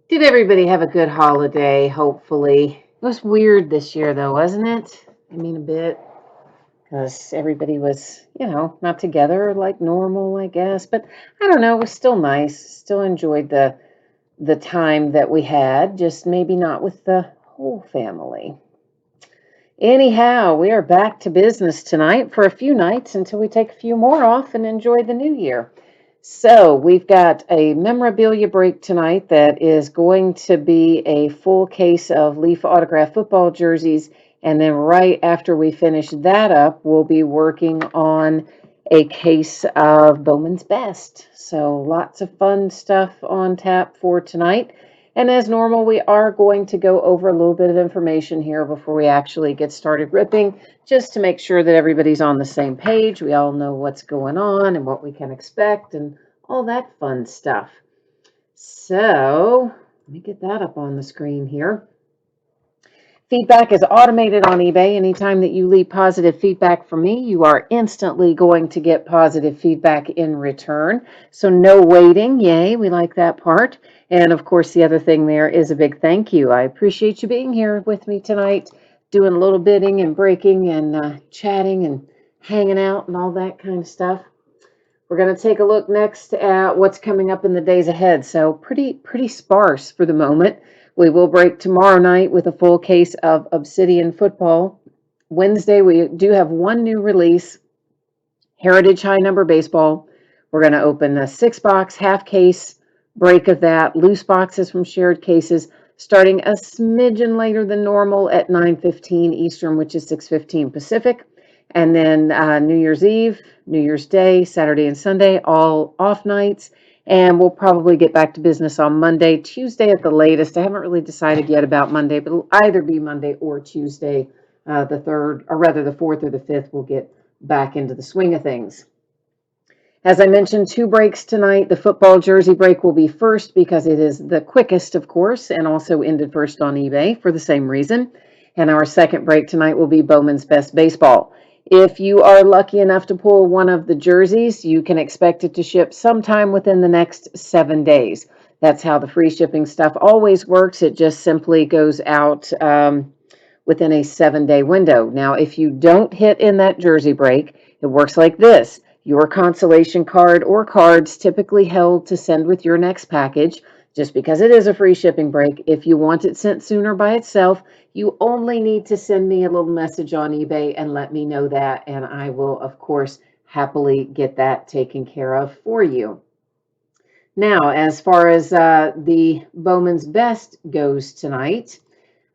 Did everybody have a good holiday, hopefully? It was weird this year, though, wasn't it? I mean, a bit, because everybody was, not together like normal, I guess. But I don't know, it was still nice. Still enjoyed the time that we had, just maybe not with the whole family. Anyhow, we are back to business tonight for a few nights until we take a few more off and enjoy the new year. So, we've got a memorabilia break tonight that is going to be a full case of Leaf autograph football jerseys. And then, right after we finish that up, we'll be working on a case of Bowman's Best. So, lots of fun stuff on tap for tonight. And as normal, we are going to go over a little bit of information here before we actually get started ripping, just to make sure that everybody's on the same page. We all know what's going on and what we can expect and all that fun stuff. So let me get that up on the screen here. Feedback is automated on eBay. Anytime that you leave positive feedback for me, you are instantly going to get positive feedback in return. So no waiting. Yay, we like that part. And of course, the other thing there is a big thank you. I appreciate you being here with me tonight, doing a little bidding and breaking and chatting and hanging out and all that kind of stuff. We're going to take a look next at what's coming up in the days ahead. So pretty sparse for the moment. We will break tomorrow night with a full case of Obsidian football. Wednesday, we do have one new release, Heritage High Number Baseball. We're going to open a 6-box half case break of that, loose boxes from shared cases, starting a smidgen later than normal at 9:15 Eastern, which is 6:15 Pacific. And then New Year's Eve, New Year's Day, Saturday and Sunday, all off nights. And we'll probably get back to business on Monday, Tuesday at the latest. I haven't really decided yet about Monday, but it'll either be Monday or Tuesday, the 3rd, or rather the 4th or the 5th. We'll get back into the swing of things. As I mentioned, 2 breaks tonight. The football jersey break will be first because it is the quickest, of course, and also ended first on eBay for the same reason. And our second break tonight will be Bowman's Best Baseball. If you are lucky enough to pull one of the jerseys, you can expect it to ship sometime within the next 7 days. That's how the free shipping stuff always works. It just simply goes out within a 7-day window. Now, if you don't hit in that jersey break, it works like this. Your consolation card or cards typically held to send with your next package. Just because it is a free shipping break, if you want it sent sooner by itself, you only need to send me a little message on eBay and let me know that, and I will, of course, happily get that taken care of for you. Now, as far as the Bowman's Best goes tonight,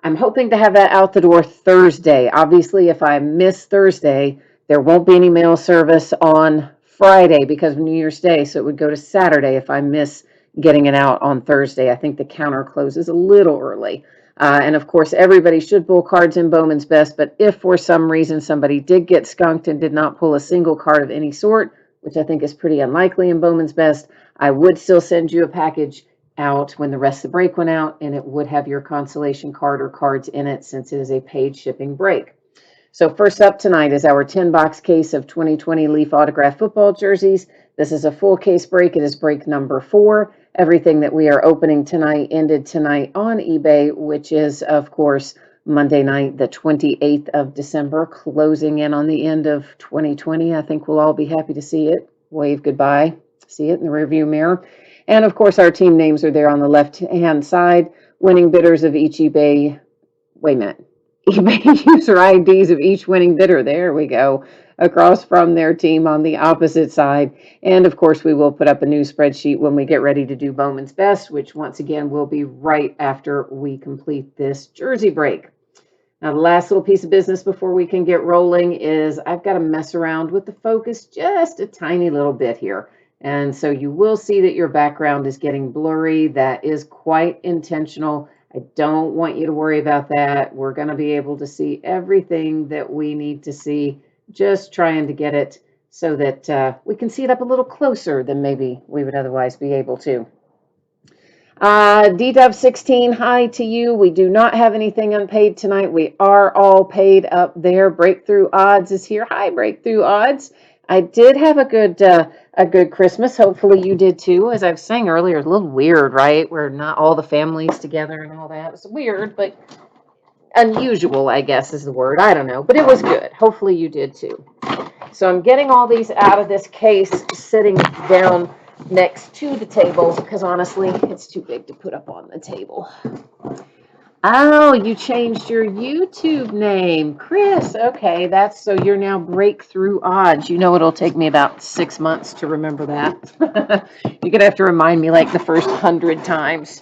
I'm hoping to have that out the door Thursday. Obviously, if I miss Thursday, there won't be any mail service on Friday because of New Year's Day, so it would go to Saturday if I miss getting it out on Thursday. I think the counter closes a little early. And of course, everybody should pull cards in Bowman's Best, but if for some reason somebody did get skunked and did not pull a single card of any sort, which I think is pretty unlikely in Bowman's Best, I would still send you a package out when the rest of the break went out, and it would have your consolation card or cards in it since it is a paid shipping break. So first up tonight is our 10-box case of 2020 Leaf autograph football jerseys. This is a full case break. It is break number 4. Everything that we are opening tonight ended tonight on eBay, which is, of course, Monday night, the 28th of December, closing in on the end of 2020. I think we'll all be happy to see it. Wave goodbye. See it in the rearview mirror. And of course, our team names are there on the left-hand side. Winning bidders of each eBay, wait a minute, eBay user IDs of each winning bidder. There we go. Across from their team on the opposite side. And of course, we will put up a new spreadsheet when we get ready to do Bowman's Best, which once again will be right after we complete this jersey break. Now, the last little piece of business before we can get rolling is I've got to mess around with the focus just a tiny little bit here. And so you will see that your background is getting blurry. That is quite intentional. I don't want you to worry about that. We're going to be able to see everything that we need to see, just trying to get it so that we can see it up a little closer than maybe we would otherwise be able to. DW16, hi to you. We do not have anything unpaid tonight. We are all paid up there. Breakthrough Odds is here. Hi, Breakthrough Odds. I did have a good Christmas. Hopefully you did too. As I was saying earlier, it's a little weird, right? We're not all the families together and all that. It's weird, but unusual, I guess is the word. I don't know, but it was good. Hopefully you did too. So I'm getting all these out of this case, sitting down next to the table, because honestly, it's too big to put up on the table. Oh, you changed your YouTube name, Chris. Okay, that's so you're now Breakthrough Odds. You know it'll take me about 6 months to remember that. You're gonna have to remind me like the first 100 times.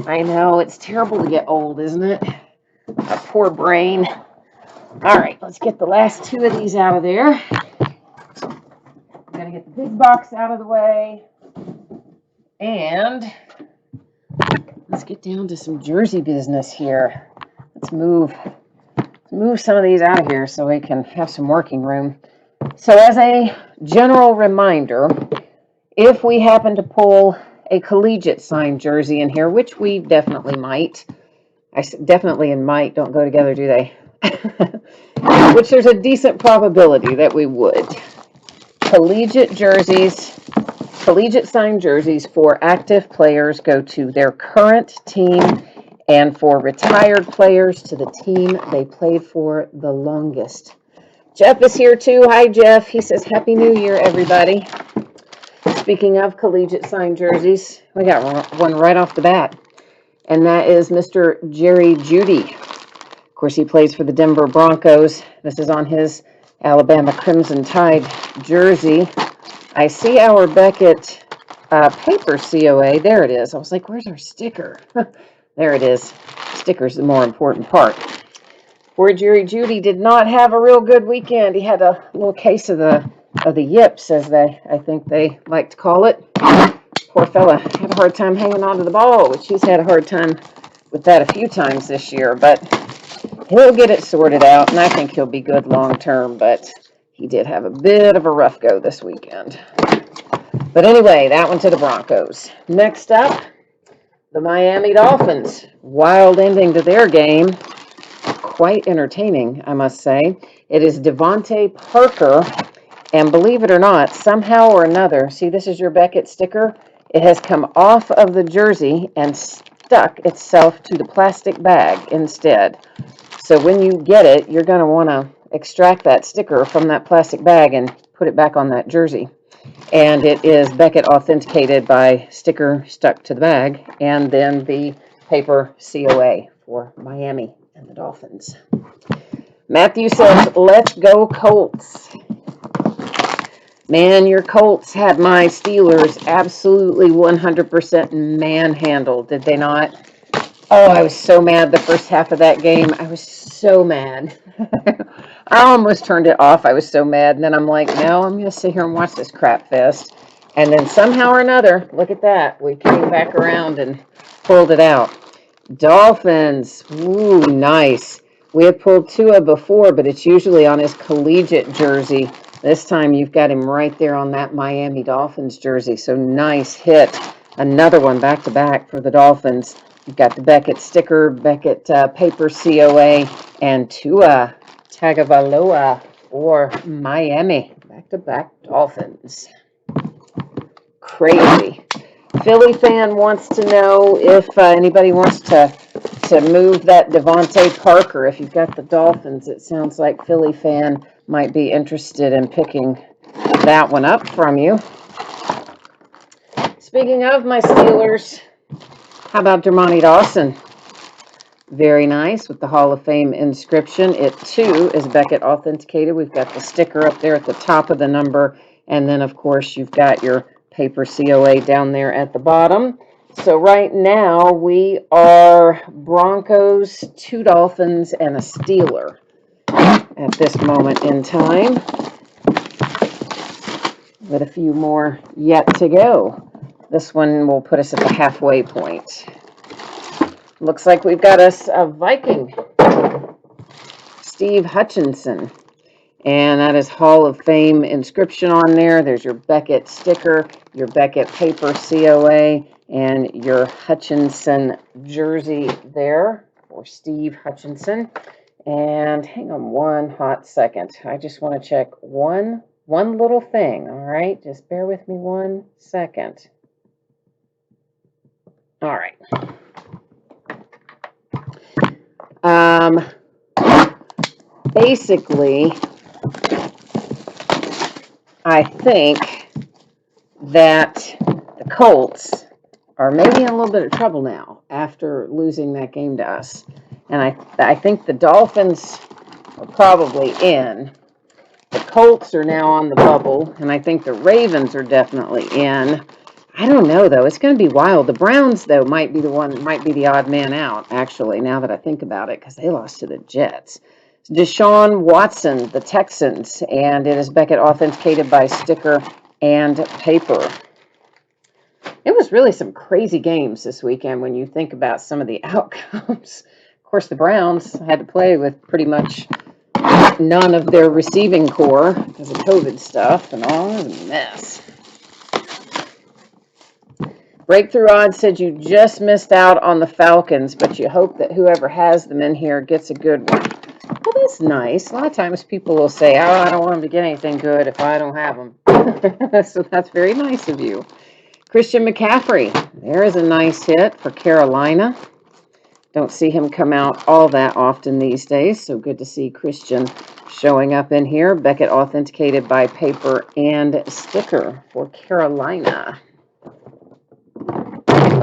I know, it's terrible to get old, isn't it? A poor brain. All right, let's get the last 2 of these out of there. I'm going to get the big box out of the way. And let's get down to some jersey business here. Let's move some of these out of here so we can have some working room. So as a general reminder, if we happen to pull a collegiate signed jersey in here, which we definitely might, definitely and might don't go together, do they? Which there's a decent probability that we would. Collegiate signed jerseys for active players go to their current team, and for retired players to the team they played for the longest. Jeff is here too. Hi, Jeff. He says, Happy New Year, everybody. Speaking of collegiate signed jerseys, we got one right off the bat, and that is Mr. Jerry Jeudy. Of course, he plays for the Denver Broncos. This is on his Alabama Crimson Tide jersey. I see our Beckett paper COA. There it is. I was like, where's our sticker? There it is. Sticker's the more important part. Poor Jerry Jeudy did not have a real good weekend. He had a little case of the yips, as I think they like to call it. Poor fella had a hard time hanging on to the ball, which he's had a hard time with that a few times this year, but he'll get it sorted out, and I think he'll be good long term, but he did have a bit of a rough go this weekend. But anyway, that one to the Broncos. Next up, the Miami Dolphins. Wild ending to their game. Quite entertaining, I must say. It is Devontae Parker, and believe it or not, somehow or another, see, this is your Beckett sticker. It has come off of the jersey and stuck itself to the plastic bag instead. So when you get it, you're going to want to extract that sticker from that plastic bag and put it back on that jersey. And it is Beckett authenticated by sticker stuck to the bag, and then the paper COA for Miami and the Dolphins. Matthew says, let's go Colts. Man, your Colts had my Steelers absolutely 100% manhandled, did they not? Oh, I was so mad the first half of that game. I was so mad. I almost turned it off. I was so mad. And then I'm like, no, I'm going to sit here and watch this crap fest. And then somehow or another, look at that. We came back around and pulled it out. Dolphins. Ooh, nice. We had pulled Tua before, but it's usually on his collegiate jersey. This time you've got him right there on that Miami Dolphins jersey. So nice hit. Another one back to back for the Dolphins. You've got the Beckett sticker, Beckett paper COA, and Tua Tagovailoa for Miami. Back-to-back Dolphins. Crazy. Philly fan wants to know if anybody wants to move that Devontae Parker. If you've got the Dolphins, it sounds like Philly fan might be interested in picking that one up from you. Speaking of my Steelers, how about Dermontti Dawson? Very nice with the Hall of Fame inscription. It too is Beckett authenticated. We've got the sticker up there at the top of the number, and then of course you've got your paper COA down there at the bottom. So right now we are Broncos, 2 Dolphins, and a Steeler at this moment in time, with a few more yet to go. This one will put us at the halfway point. Looks like we've got us a Viking, Steve Hutchinson. And that is Hall of Fame inscription on there. There's your Beckett sticker, your Beckett paper COA, and your Hutchinson jersey there for Steve Hutchinson. And hang on one hot second. I just want to check one little thing. All right, just bear with me 1 second. All right. Basically, I think that the Colts are maybe in a little bit of trouble now after losing that game to us. And I think the Dolphins are probably in. The Colts are now on the bubble, and I think the Ravens are definitely in. I don't know, though. It's going to be wild. The Browns, though, might be the odd man out, actually, now that I think about it, because they lost to the Jets. Deshaun Watson, the Texans, and it is Beckett authenticated by sticker and paper. It was really some crazy games this weekend when you think about some of the outcomes. Of course, the Browns had to play with pretty much none of their receiving core because of COVID stuff and all. It was a mess. Breakthrough Odds said you just missed out on the Falcons, but you hope that whoever has them in here gets a good one. Well, that's nice. A lot of times people will say, oh, I don't want them to get anything good if I don't have them. So that's very nice of you. Christian McCaffrey, there is a nice hit for Carolina. Don't see him come out all that often these days, so good to see Christian showing up in here. Beckett authenticated by paper and sticker for Carolina.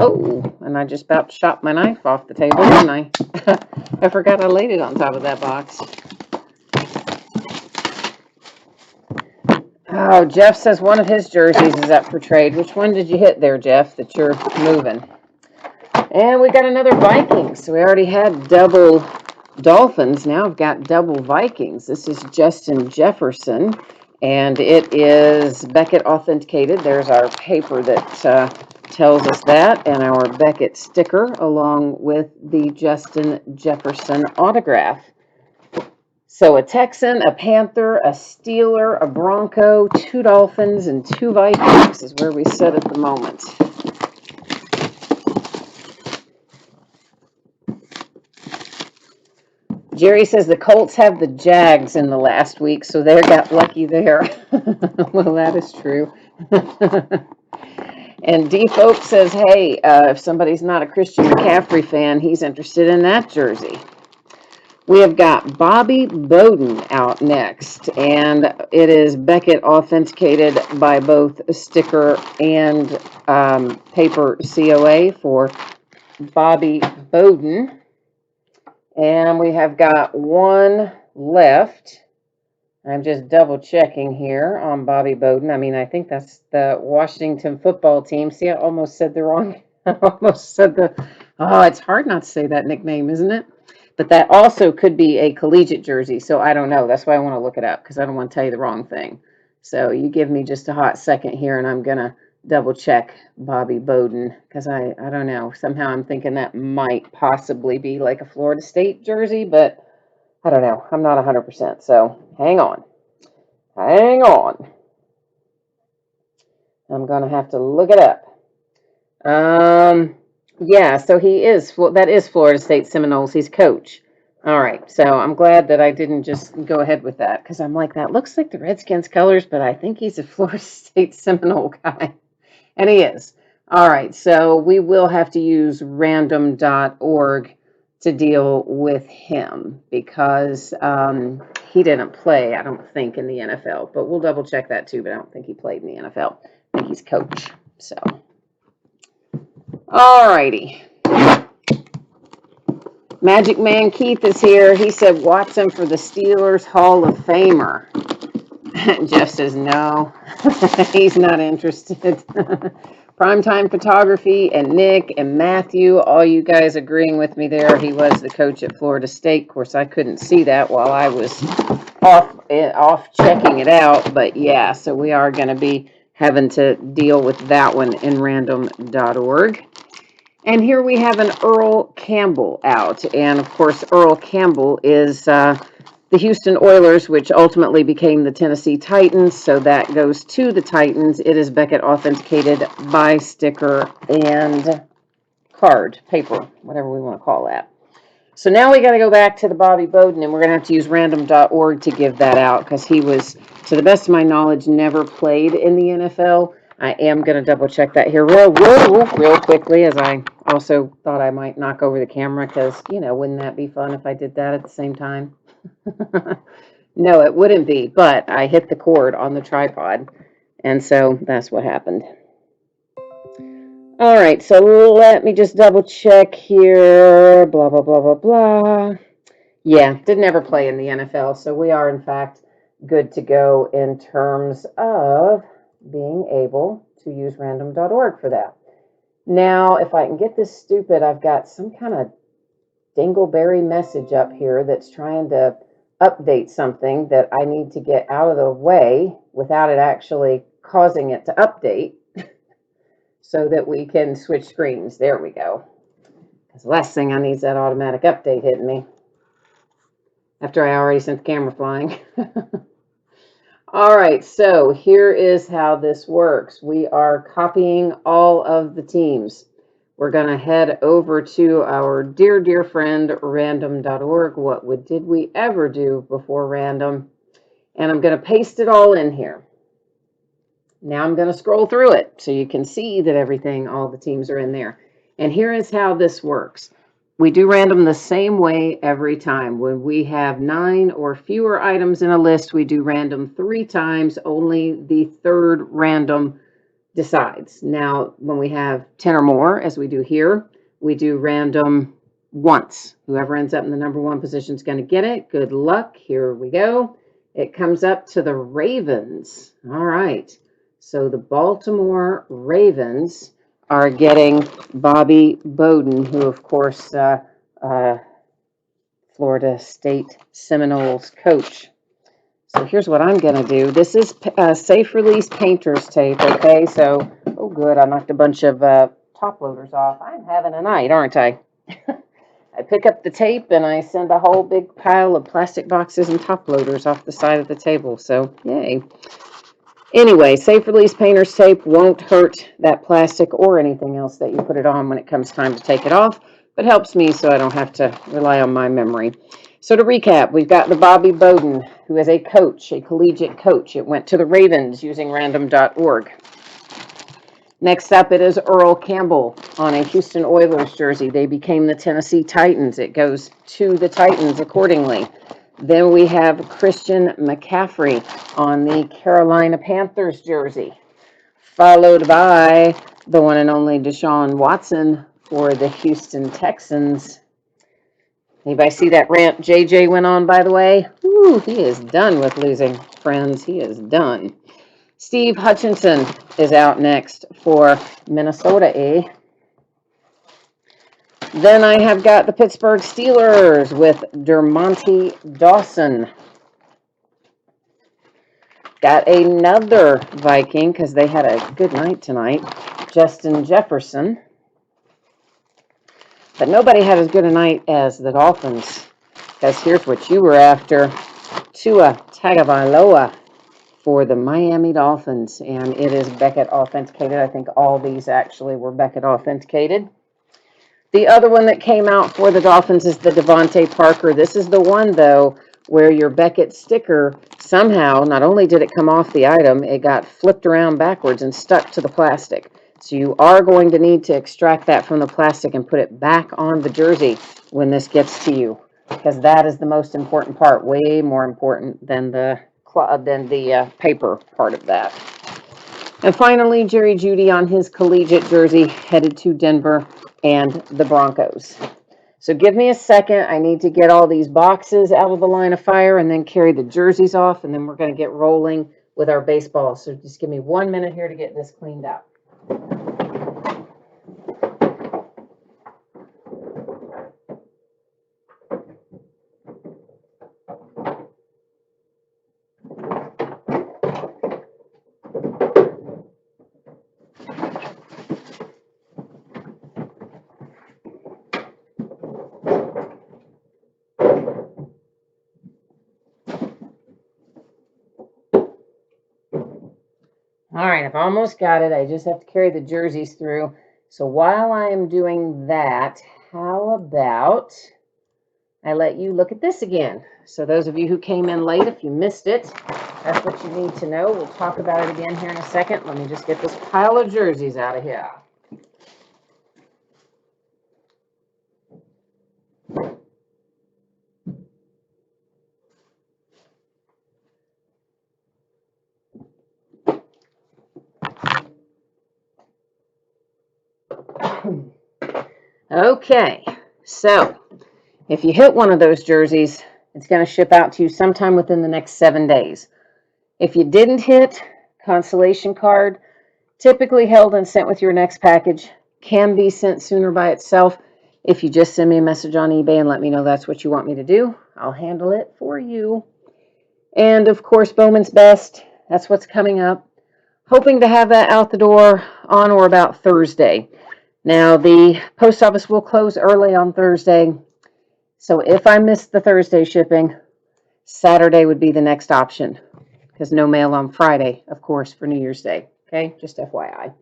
Oh, and I just about shot my knife off the table, didn't I? I forgot I laid it on top of that box. Oh, Jeff says one of his jerseys is up for trade. Which one did you hit there, Jeff, that you're moving? And we got another Vikings. So we already had double Dolphins. Now I've got double Vikings. This is Justin Jefferson, and it is Beckett authenticated. There's our paper that tells us that, and our Beckett sticker along with the Justin Jefferson autograph. So a Texan, a Panther, a Steeler, a Bronco, 2 Dolphins, and 2 Vikings is where we sit at the moment. Jerry says the Colts have the Jags in the last week, so they got lucky there. Well, that is true. And D Folk says, hey, if somebody's not a Christian McCaffrey fan, he's interested in that jersey. We have got Bobby Bowden out next, and it is Beckett authenticated by both sticker and paper COA for Bobby Bowden. And we have got one left. I'm just double checking here on Bobby Bowden. I mean, I think that's the Washington football team. See, I almost said the wrong. I almost said oh, it's hard not to say that nickname, isn't it? But that also could be a collegiate jersey. So I don't know. That's why I want to look it up because I don't want to tell you the wrong thing. So you give me just a hot second here and I'm going to double check Bobby Bowden because I don't know. Somehow I'm thinking that might possibly be like a Florida State jersey, but I don't know. I'm not 100%. So hang on. Hang on. I'm going to have to look it up. Yeah, so that is Florida State Seminoles. He's coach. All right, so I'm glad that I didn't just go ahead with that because I'm like, that looks like the Redskins colors, but I think he's a Florida State Seminole guy. And he is. All right, so we will have to use random.org to deal with him because he didn't play, I don't think, in the NFL. But we'll double check that too, but I don't think he played in the NFL. I think he's coach, so. All righty. Magic Man Keith is here. He said Watson for the Steelers Hall of Famer. Jeff says no, he's not interested. Primetime Photography and Nick and Matthew, all you guys agreeing with me there. He was the coach at Florida State. Of course, I couldn't see that while I was off checking it out. But yeah, so we are going to be having to deal with that one in random.org. And here we have an Earl Campbell out. And of course, Earl Campbell is the Houston Oilers, which ultimately became the Tennessee Titans. So that goes to the Titans. It is Beckett authenticated by sticker and card, paper, whatever we want to call that. So now we got to go back to the Bobby Bowden, and we're going to have to use random.org to give that out because he was, to the best of my knowledge, never played in the NFL. I am going to double check that here real quickly, as I also thought I might knock over the camera because, wouldn't that be fun if I did that at the same time? No, it wouldn't be, but I hit the cord on the tripod, and so that's what happened. All right, so let me just double check here. Blah, blah, blah, blah, blah. Yeah, did never play in the NFL, so we are, in fact, good to go in terms of being able to use random.org for that. Now, if I can get this stupid, I've got some kind of dingleberry message up here that's trying to update something that I need to get out of the way without it actually causing it to update so that we can switch screens. There we go. Because the last thing I need is that automatic update hitting me after I already sent the camera flying. All right, so here is how this works. We are copying all of the teams. We're going to head over to our dear, dear friend, random.org. What did we ever do before random? And I'm going to paste it all in here. Now I'm going to scroll through it so you can see that all the teams are in there. And here is how this works. We do random the same way every time. When we have 9 or fewer items in a list, we do random 3 times. Only the third random decides. Now, when we have 10 or more, as we do here, we do random once. Whoever ends up in the number 1 position is going to get it. Good luck. Here we go. It comes up to the Ravens. All right. So the Baltimore Ravens are getting Bobby Bowden, who, of course, Florida State Seminoles coach. So here's what I'm going to do. This is safe release painter's tape, okay? So, oh, good. I knocked a bunch of top loaders off. I'm having a night, aren't I? I pick up the tape and I send a whole big pile of plastic boxes and top loaders off the side of the table. So, yay. Anyway, safe release painter's tape won't hurt that plastic or anything else that you put it on when it comes time to take it off, but helps me so I don't have to rely on my memory. So to recap, we've got the Bobby Bowden, who is a coach, a collegiate coach. It went to the Ravens using random.org. Next up, it is Earl Campbell on a Houston Oilers jersey. They became the Tennessee Titans. It goes to the Titans accordingly. Then we have Christian McCaffrey on the Carolina Panthers jersey, followed by the one and only Deshaun Watson for the Houston Texans. Anybody see that rant JJ went on, by the way? Woo, he is done with losing friends. He is done. Steve Hutchinson is out next for Minnesota, eh? Then I have got the Pittsburgh Steelers with Dermontti Dawson. Got another Viking, because they had a good night tonight, Justin Jefferson. But nobody had as good a night as the Dolphins, because here's what you were after. Tua Tagovailoa for the Miami Dolphins, and it is Beckett authenticated. I think all these actually were Beckett authenticated. The other one that came out for the Dolphins is the Devontae Parker. This is the one, though, where your Beckett sticker somehow, not only did it come off the item, it got flipped around backwards and stuck to the plastic. So you are going to need to extract that from the plastic and put it back on the jersey when this gets to you, because that is the most important part, way more important than the paper part of that. And finally, Jerry Jeudy on his collegiate jersey headed to Denver and the Broncos. So give me a second. I need to get all these boxes out of the line of fire and then carry the jerseys off, and then we're going to get rolling with our baseball. So just give me 1 minute here to get this cleaned up. All right, I've almost got it. I just have to carry the jerseys through. So while I am doing that, how about I let you look at this again? So those of you who came in late, if you missed it, that's what you need to know. We'll talk about it again here in a second. Let me just get this pile of jerseys out of here. Okay, so if you hit one of those jerseys, it's going to ship out to you sometime within the next 7 days. If you didn't hit, consolation card, typically held and sent with your next package, can be sent sooner by itself. If you just send me a message on eBay and let me know that's what you want me to do, I'll handle it for you. And of course, Bowman's Best, that's what's coming up. Hoping to have that out the door on or about Thursday. Now, the post office will close early on Thursday, so if I miss the Thursday shipping, Saturday would be the next option, because no mail on Friday, of course, for New Year's Day. Okay, just FYI.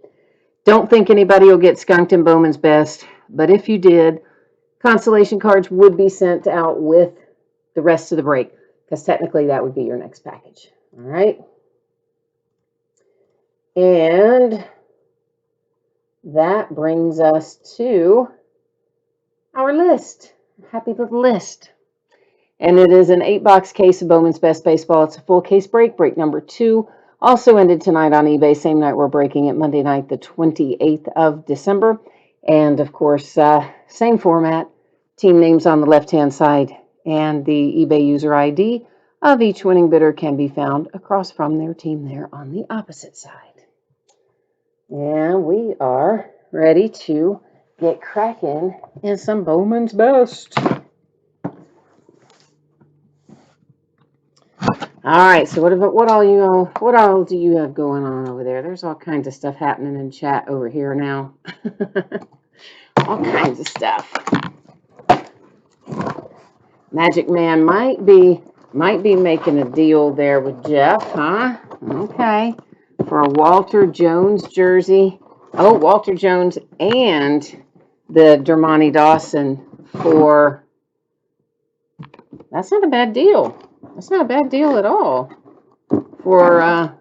Don't think anybody will get skunked in Bowman's Best, but if you did, consolation cards would be sent out with the rest of the break, because technically that would be your next package. All right. And that brings us to our list. Happy little list. And it is an 8-box case of Bowman's Best Baseball. It's a full case break number 2. Also ended tonight on eBay, same night we're breaking it, Monday night, the 28th of December. And of course, same format, team names on the left-hand side, and the eBay user ID of each winning bidder can be found across from their team there on the opposite side. And we are ready to get cracking in some Bowman's Best. All right, so what all do you have going on over there? There's all kinds of stuff happening in chat over here now. All kinds of stuff. Magic Man might be making a deal there with Jeff, huh? Okay. For a Walter Jones jersey. Oh, Walter Jones and the Dermani Dawson for... That's not a bad deal. That's not a bad deal at all for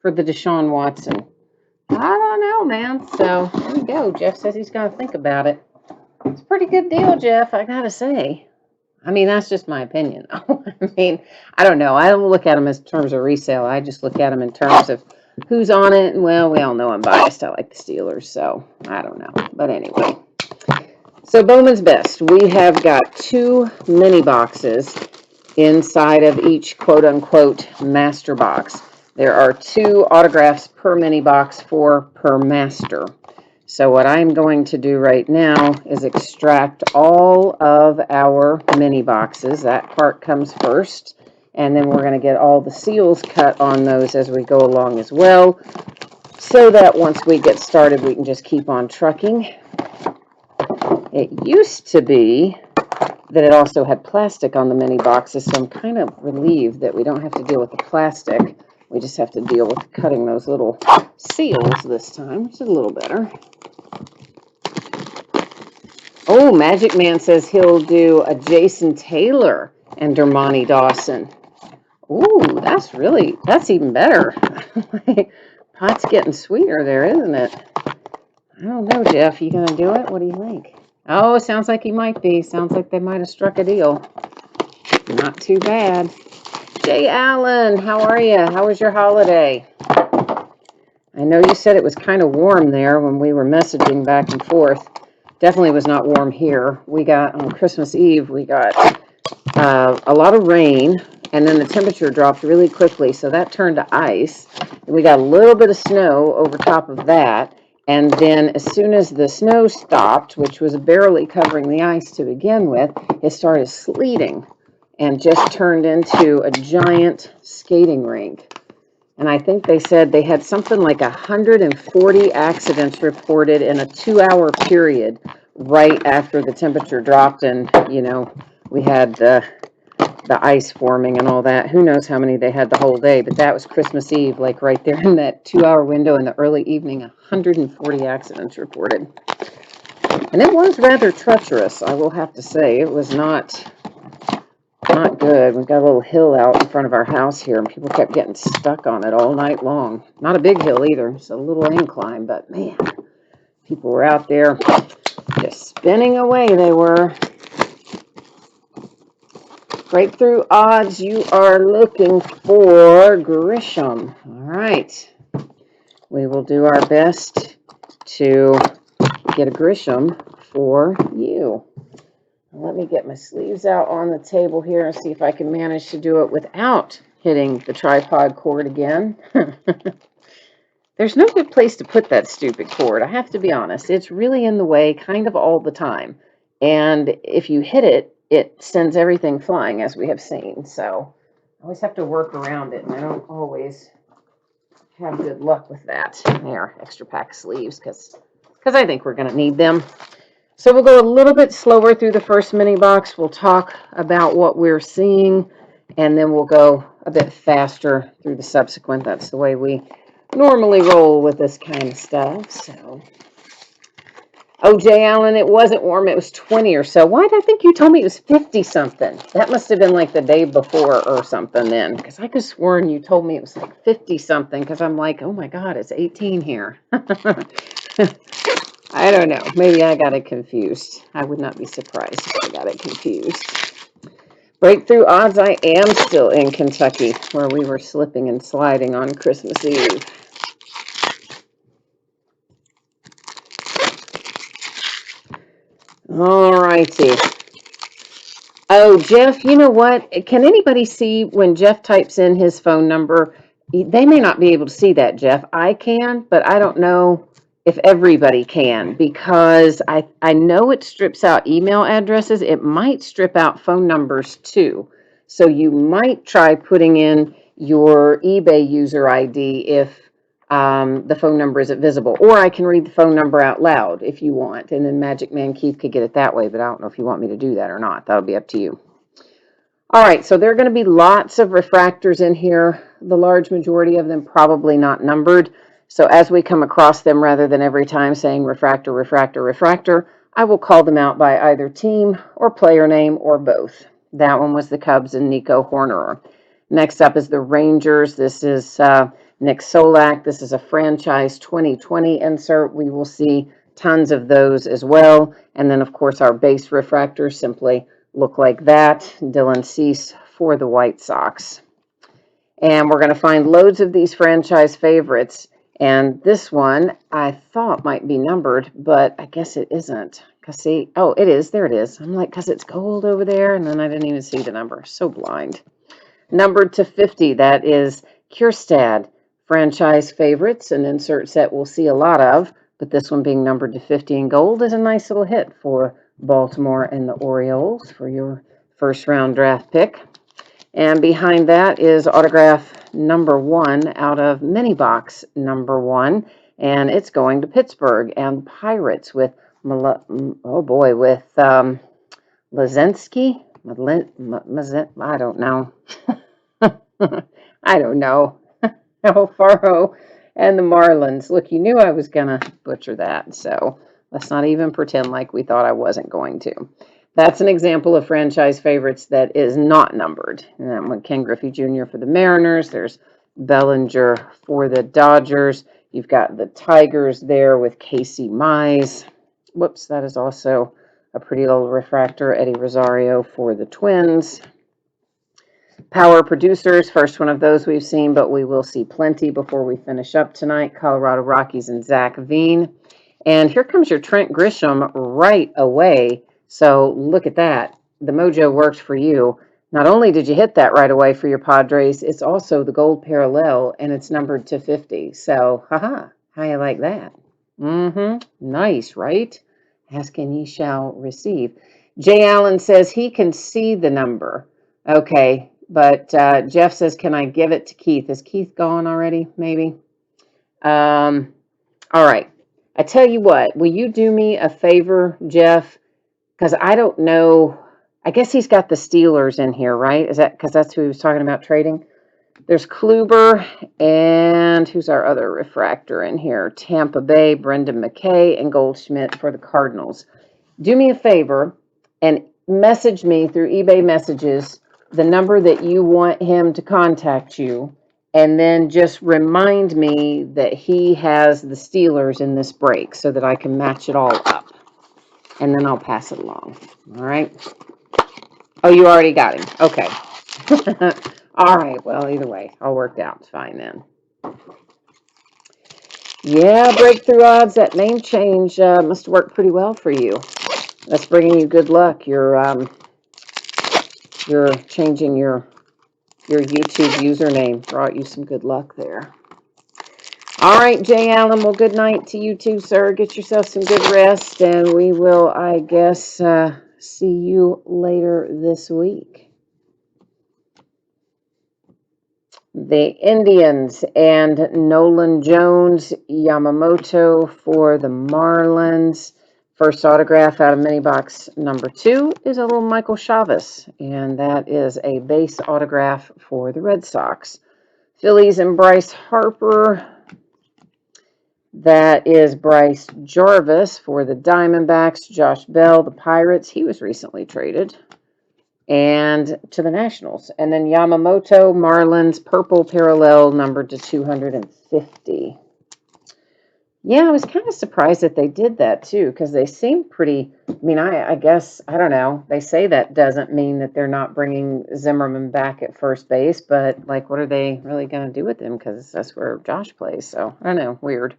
the Deshaun Watson. I don't know, man. So there we go. Jeff says he's going to think about it. It's a pretty good deal, Jeff, I got to say. I mean, that's just my opinion. I mean, I don't know. I don't look at them in terms of resale. I just look at them in terms of who's on it. And, well, we all know I'm biased. I like the Steelers, so I don't know. But anyway. So Bowman's Best. We have got 2 mini boxes inside of each quote-unquote master box. There are 2 autographs per mini box per master. So what I'm going to do right now is extract all of our mini boxes. That part comes first, and then we're going to get all the seals cut on those as we go along as well, so that once we get started, we can just keep on trucking. It used to be that it also had plastic on the mini boxes, so I'm kind of relieved that we don't have to deal with the plastic. We just have to deal with cutting those little seals this time, which is a little better. Oh, Magic Man says he'll do a Jason Taylor and Dermani Dawson. Ooh, that's even better. Pot's getting sweeter there, isn't it? I don't know, Jeff. You gonna do it? What do you think? Oh, sounds like he might be. Sounds like they might have struck a deal. Not too bad. Jay Allen, how are you? How was your holiday? I know you said it was kind of warm there when we were messaging back and forth. Definitely was not warm here. We got, on Christmas Eve, we got a lot of rain, and then the temperature dropped really quickly, so that turned to ice. We got a little bit of snow over top of that, and then as soon as the snow stopped, which was barely covering the ice to begin with, it started sleeting and just turned into a giant skating rink. And I think they said they had something like 140 accidents reported in a 2-hour period right after the temperature dropped. And, you know, we had the ice forming and all that. Who knows how many they had the whole day, but that was Christmas Eve, like right there in that 2 hour window in the early evening, 140 accidents reported. And it was rather treacherous, I will have to say. It was not good. We've got a little hill out in front of our house here, and people kept getting stuck on it all night long. Not a big hill either. It's a little incline, but man, people were out there just spinning away. They were. Breakthrough odds, you are looking for Grisham. All right. We will do our best to get a Grisham for you. Let me get my sleeves out on the table here and see if I can manage to do it without hitting the tripod cord again. There's no good place to put that stupid cord. I have to be honest. It's really in the way kind of all the time. And if you hit it, it sends everything flying, as we have seen. So I always have to work around it, and I don't always have good luck with that. There, extra pack of sleeves, because I think we're going to need them. So we'll go a little bit slower through the first mini box. We'll talk about what we're seeing, and then we'll go a bit faster through the subsequent. That's the way we normally roll with this kind of stuff. So, oh, Jay Allen, it wasn't warm. It was 20 or so. Why did I think you told me it was 50 something? That must have been like the day before or something then, because I could have sworn you told me it was like 50 something, because I'm like, oh my God, it's 18 here. I don't know. Maybe I got it confused. I would not be surprised if I got it confused. Breakthrough odds, I am still in Kentucky, where we were slipping and sliding on Christmas Eve. All righty. Oh, Jeff, you know what? Can anybody see when Jeff types in his phone number? They may not be able to see that, Jeff. I can, but I don't know if everybody can, because I know it strips out email addresses. It might strip out phone numbers too. So you might try putting in your eBay user ID if the phone number isn't visible. Or I can read the phone number out loud if you want, and then Magic Man Keith could get it that way, but I don't know if you want me to do that or not. That'll be up to you. All right, so there are going to be lots of refractors in here. The large majority of them probably not numbered. So as we come across them, rather than every time saying refractor, refractor, refractor, I will call them out by either team or player name or both. That one was the Cubs and Nico Horner. Next up is the Rangers. This is Nick Solak. This is a franchise 2020 insert. We will see tons of those as well. And then, of course, our base refractors simply look like that. Dylan Cease for the White Sox. And we're going to find loads of these franchise favorites. And this one I thought might be numbered, but I guess it isn't. Because see, oh, it is. There it is. I'm like, because it's gold over there. And then I didn't even see the number. So blind. Numbered to 50, that is Kierstad. Franchise favorites, an insert set we'll see a lot of, but this one being numbered to 50 in gold is a nice little hit for Baltimore and the Orioles for your first round draft pick. And behind that is autograph number 1 out of mini box number 1, and it's going to Pittsburgh and Pirates with Lazensky. I don't know. I don't know. Alfaro and the Marlins. Look, you knew I was going to butcher that, so let's not even pretend like we thought I wasn't going to. That's an example of franchise favorites that is not numbered. And that one, Ken Griffey Jr. for the Mariners. There's Bellinger for the Dodgers. You've got the Tigers there with Casey Mize. Whoops, that is also a pretty little refractor. Eddie Rosario for the Twins. Power producers, first one of those we've seen, but we will see plenty before we finish up tonight. Colorado Rockies and Zach Veen. And here comes your Trent Grisham right away. So look at that. The mojo worked for you. Not only did you hit that right away for your Padres, it's also the gold parallel, and it's numbered to 50. So, haha, how you like that? Nice, right? Ask and ye shall receive. Jay Allen says he can see the number. Okay, but Jeff says, can I give it to Keith? Is Keith gone already, maybe? All right. I tell you what, will you do me a favor, Jeff? Because I don't know I guess he's got the Steelers in here, right? Is that because that's who he was talking about trading? There's Kluber, and who's our other refractor in here? Tampa Bay, Brendan McKay, and Goldschmidt for the Cardinals. Do me a favor and message me through eBay messages the number that you want him to contact you, and then just remind me that he has the Steelers in this break so that I can match it all up, and then I'll pass it along. All right. Oh, you already got him. Okay. All right. Well, either way, all worked out. It's fine then. Yeah, breakthrough odds. That name change must work pretty well for you. That's bringing you good luck. You're changing your YouTube username. Brought you some good luck there. All right, Jay Allen. Well, good night to you too, sir. Get yourself some good rest, and we will, I guess, see you later this week. The Indians and Nolan Jones, Yamamoto for the Marlins. First autograph out of mini box number 2 is a little Michael Chavez, and that is a base autograph for the Red Sox. Phillies and Bryce Harper. That is Bryce Jarvis for the Diamondbacks. Josh Bell, the Pirates. He was recently traded. And to the Nationals. And then Yamamoto, Marlins, purple parallel numbered to 250. Yeah, I was kind of surprised that they did that too, because they seem pretty. I mean, I guess, I don't know. They say that doesn't mean that they're not bringing Zimmerman back at first base, but like, what are they really going to do with him? Because that's where Josh plays. So I don't know. Weird.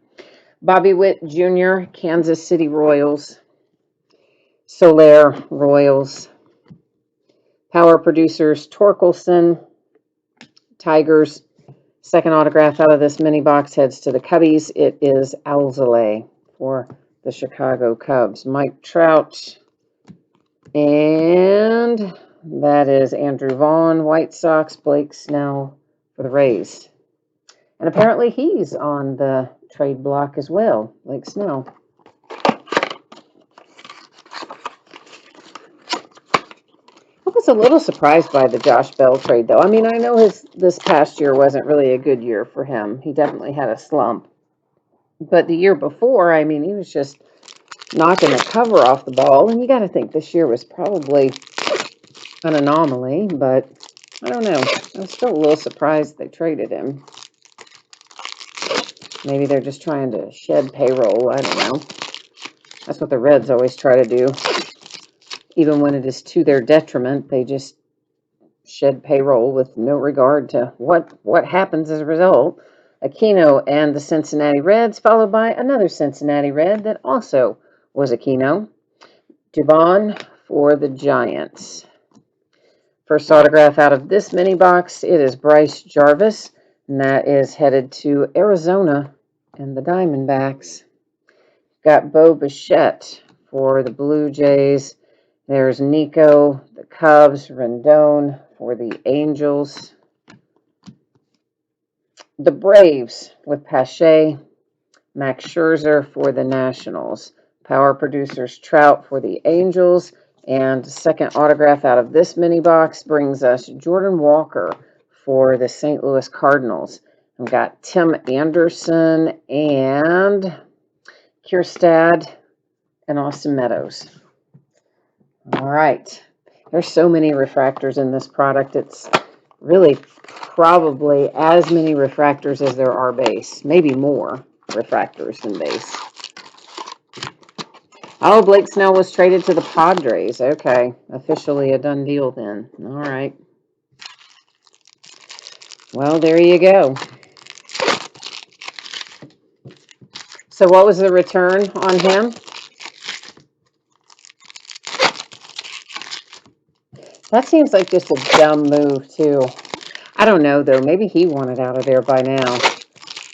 Bobby Witt Jr., Kansas City Royals. Soler Royals. Power producers, Torkelson, Tigers. Second autograph out of this mini box heads to the Cubbies. It is Alzolay for the Chicago Cubs. Mike Trout. And that is Andrew Vaughn, White Sox. Blake Snell for the Rays. And apparently he's on the trade block as well, Blake Snell. I was a little surprised by the Josh Bell trade, though. I mean, I know this past year wasn't really a good year for him. He definitely had a slump. But the year before, I mean, he was just knocking the cover off the ball. And you got to think this year was probably an anomaly. But I don't know. I was still a little surprised they traded him. Maybe they're just trying to shed payroll. I don't know. That's what the Reds always try to do. Even when it is to their detriment, they just shed payroll with no regard to what happens as a result. Aquino and the Cincinnati Reds, followed by another Cincinnati Red that also was Aquino. Dubon for the Giants. First autograph out of this mini box, it is Bryce Jarvis, and that is headed to Arizona and the Diamondbacks. Got Bo Bichette for the Blue Jays. There's Nico, the Cubs, Rendon for the Angels. The Braves with Pache, Max Scherzer for the Nationals. Power producers Trout for the Angels. And second autograph out of this mini box brings us Jordan Walker for the St. Louis Cardinals. I've got Tim Anderson and Kierstad and Austin Meadows. All right. There's so many refractors in this product. It's really probably as many refractors as there are base. Maybe more refractors than base. Oh, Blake Snell was traded to the Padres. Okay. Officially a done deal then. All right. Well, there you go. So what was the return on him? That seems like just a dumb move, too. I don't know, though. Maybe he wanted out of there by now.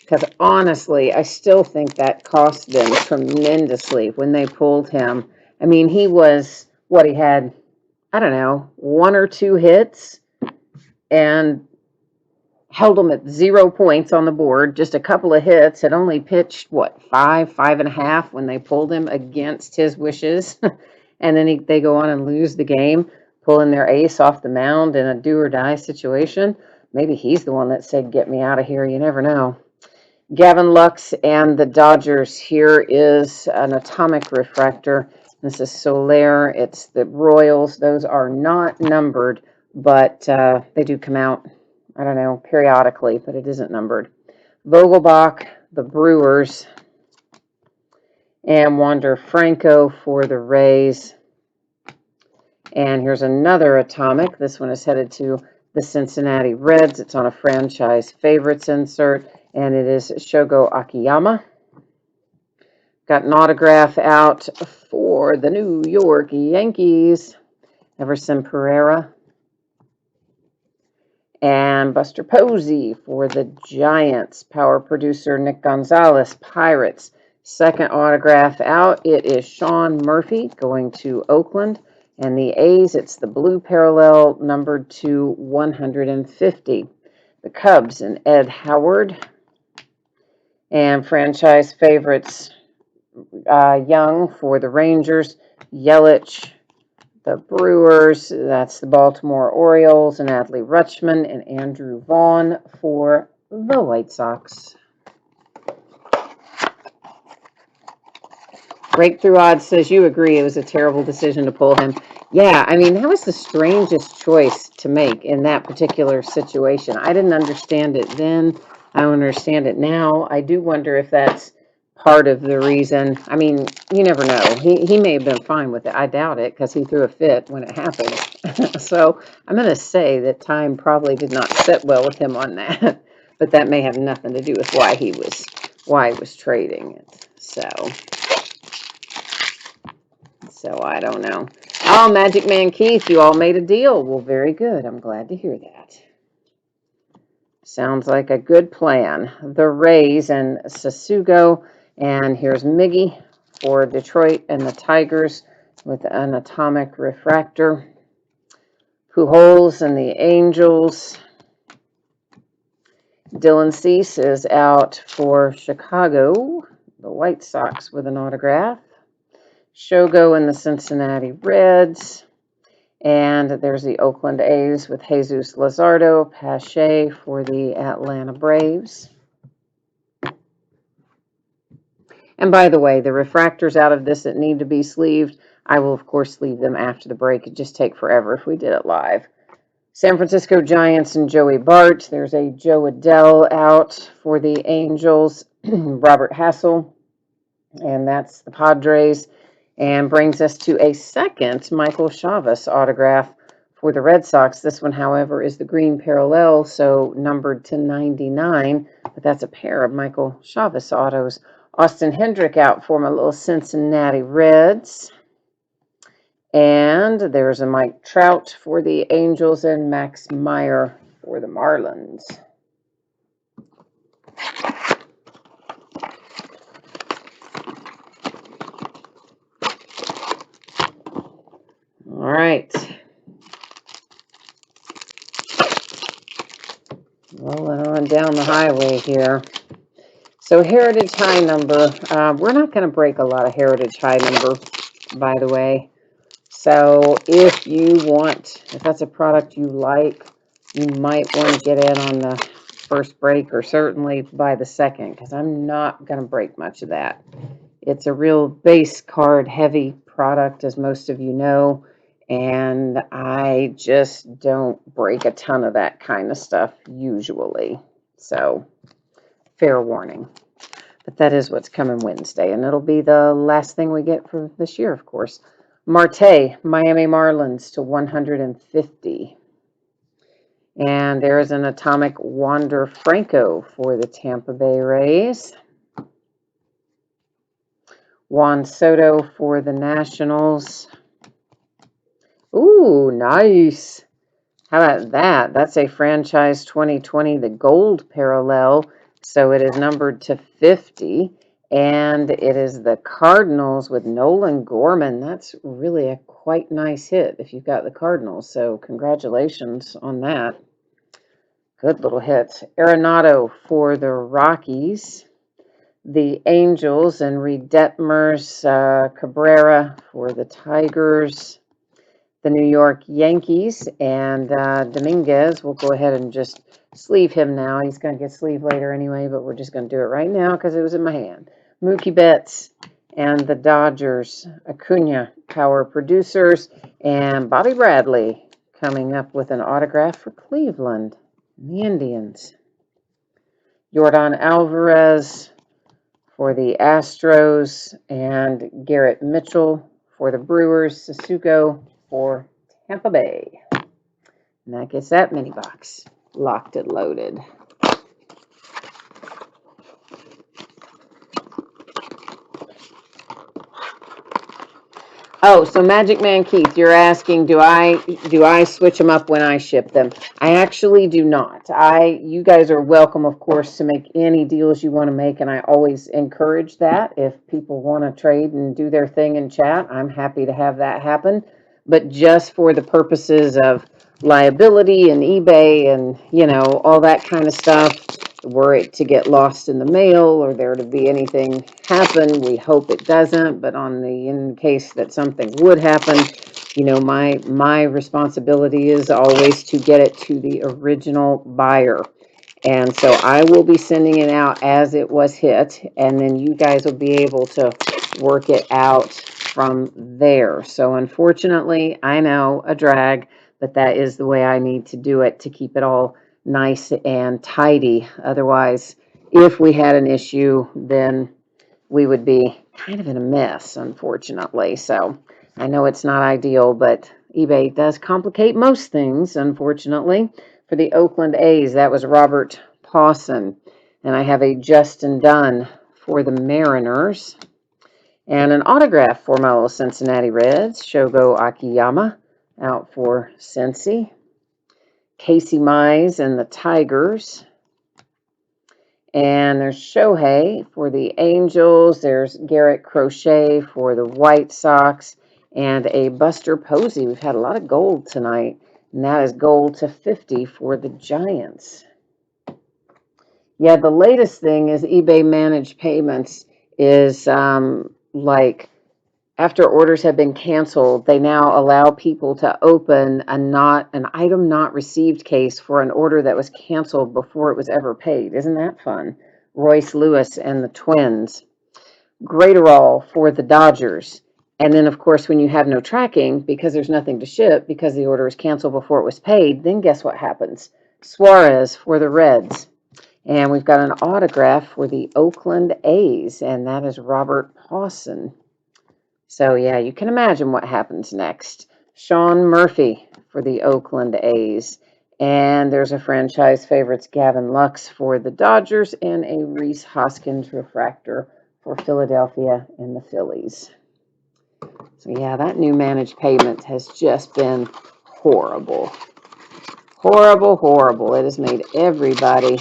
Because honestly, I still think that cost them tremendously when they pulled him. I mean, he was, he had, I don't know, 1 or 2 hits and held them at 0 points on the board. Just a couple of hits. Had only pitched, 5.5 when they pulled him against his wishes. And then they go on and lose the game. pulling their ace off the mound in a do-or-die situation. Maybe he's the one that said, "Get me out of here." You never know. Gavin Lux and the Dodgers. Here is an atomic refractor. This is Soler. It's the Royals. Those are not numbered, but they do come out, I don't know, periodically, but it isn't numbered. Vogelbach, the Brewers, and Wander Franco for the Rays. And here's another atomic. This one is headed to the Cincinnati Reds. It's on a franchise favorites insert, and it is Shogo Akiyama. Got an autograph out for the New York Yankees, Everson Pereira. And Buster Posey for the Giants, power producer Nick Gonzalez, Pirates. Second autograph out, it is Sean Murphy going to Oakland. And the A's, it's the blue parallel numbered to 150. The Cubs and Ed Howard. And franchise favorites, Young for the Rangers, Yelich, the Brewers, that's the Baltimore Orioles, and Adley Rutschman and Andrew Vaughn for the White Sox. Breakthrough Odds says you agree it was a terrible decision to pull him. Yeah, I mean, that was the strangest choice to make in that particular situation. I didn't understand it then. I don't understand it now. I do wonder if that's part of the reason. I mean, you never know. He may have been fine with it. I doubt it because he threw a fit when it happened. So I'm going to say that time probably did not sit well with him on that. But that may have nothing to do with why he was trading it. So I don't know. Oh, Magic Man Keith, you all made a deal. Well, very good. I'm glad to hear that. Sounds like a good plan. The Rays and Sasugo. And here's Miggy for Detroit and the Tigers with an atomic refractor. Pujols and the Angels. Dylan Cease is out for Chicago. The White Sox with an autograph. Shogo and the Cincinnati Reds. And there's the Oakland A's with Jesus Luzardo, Pache for the Atlanta Braves. And by the way, the refractors out of this that need to be sleeved, I will, of course, sleeve them after the break. It'd just take forever if we did it live. San Francisco Giants and Joey Bart. There's a Joe Adell out for the Angels. Robert Hassel, and that's the Padres. And brings us to a second Michael Chavis autograph for the Red Sox. This one, however, is the green parallel, so numbered to 99. But that's a pair of Michael Chavis autos. Austin Hendrick out for my little Cincinnati Reds. And there's a Mike Trout for the Angels and Max Meyer for the Marlins. All right. Rolling on down the highway here. So Heritage High number, we're not going to break a lot of Heritage High number, by the way. So if that's a product you like, you might want to get in on the first break or certainly by the second, because I'm not going to break much of that. It's a real base card heavy product, as most of you know, and I just don't break a ton of that kind of stuff usually. So fair warning. But that is what's coming Wednesday, and it'll be the last thing we get for this year, of course. Marte, Miami Marlins to 150. And there's an atomic Wander Franco for the Tampa Bay Rays. Juan Soto for the Nationals. Ooh, nice. How about that? That's a franchise 2020, the gold parallel. So it is numbered to 50. And it is the Cardinals with Nolan Gorman. That's really a quite nice hit if you've got the Cardinals. So congratulations on that. Good little hit. Arenado for the Rockies. The Angels and Reed Detmers, Cabrera for the Tigers. the New York Yankees, and Dominguez, we'll go ahead and just sleeve him now. He's going to get sleeved later anyway, but we're just going to do it right now because it was in my hand. Mookie Betts and the Dodgers, Acuna, power producers, and Bobby Bradley coming up with an autograph for Cleveland, the Indians. Yordan Alvarez for the Astros, and Garrett Mitchell for the Brewers, Sissoko for Tampa Bay. And that gets that mini box locked and loaded. Oh, so Magic Man Keith, you're asking, do I switch them up when I ship them? I actually do not. You guys are welcome, of course, to make any deals you want to make, and I always encourage that. If people want to trade and do their thing in chat, I'm happy to have that happen. But just for the purposes of liability and eBay and, all that kind of stuff, were it to get lost in the mail or there to be anything happen, we hope it doesn't, but in case that something would happen, my responsibility is always to get it to the original buyer. And so I will be sending it out as it was hit, and then you guys will be able to work it out from there. So unfortunately, I know, a drag, but that is the way I need to do it to keep it all nice and tidy. Otherwise, if we had an issue, then we would be kind of in a mess, unfortunately. So I know it's not ideal, but eBay does complicate most things, unfortunately. For the Oakland A's, that was Robert Pawson. And I have a Justin Dunn for the Mariners. And an autograph for my little Cincinnati Reds, Shogo Akiyama, out for Cincy. Casey Mize and the Tigers. And there's Shohei for the Angels. There's Garrett Crochet for the White Sox. And a Buster Posey. We've had a lot of gold tonight. And that is gold to 50 for the Giants. Yeah, the latest thing is eBay managed payments is like after orders have been canceled, they now allow people to open an item not received case for an order that was canceled before it was ever paid. Isn't that fun? Royce Lewis and the Twins. Graterol for the Dodgers. And then, of course, when you have no tracking, because there's nothing to ship, because the order was canceled before it was paid, then guess what happens? Suarez for the Reds. And we've got an autograph for the Oakland A's, and that is Robert Pawson. So, yeah, you can imagine what happens next. Sean Murphy for the Oakland A's. And there's a franchise favorites, Gavin Lux for the Dodgers, and a Rhys Hoskins refractor for Philadelphia and the Phillies. So, yeah, that new managed payment has just been horrible. Horrible, horrible. It has made everybody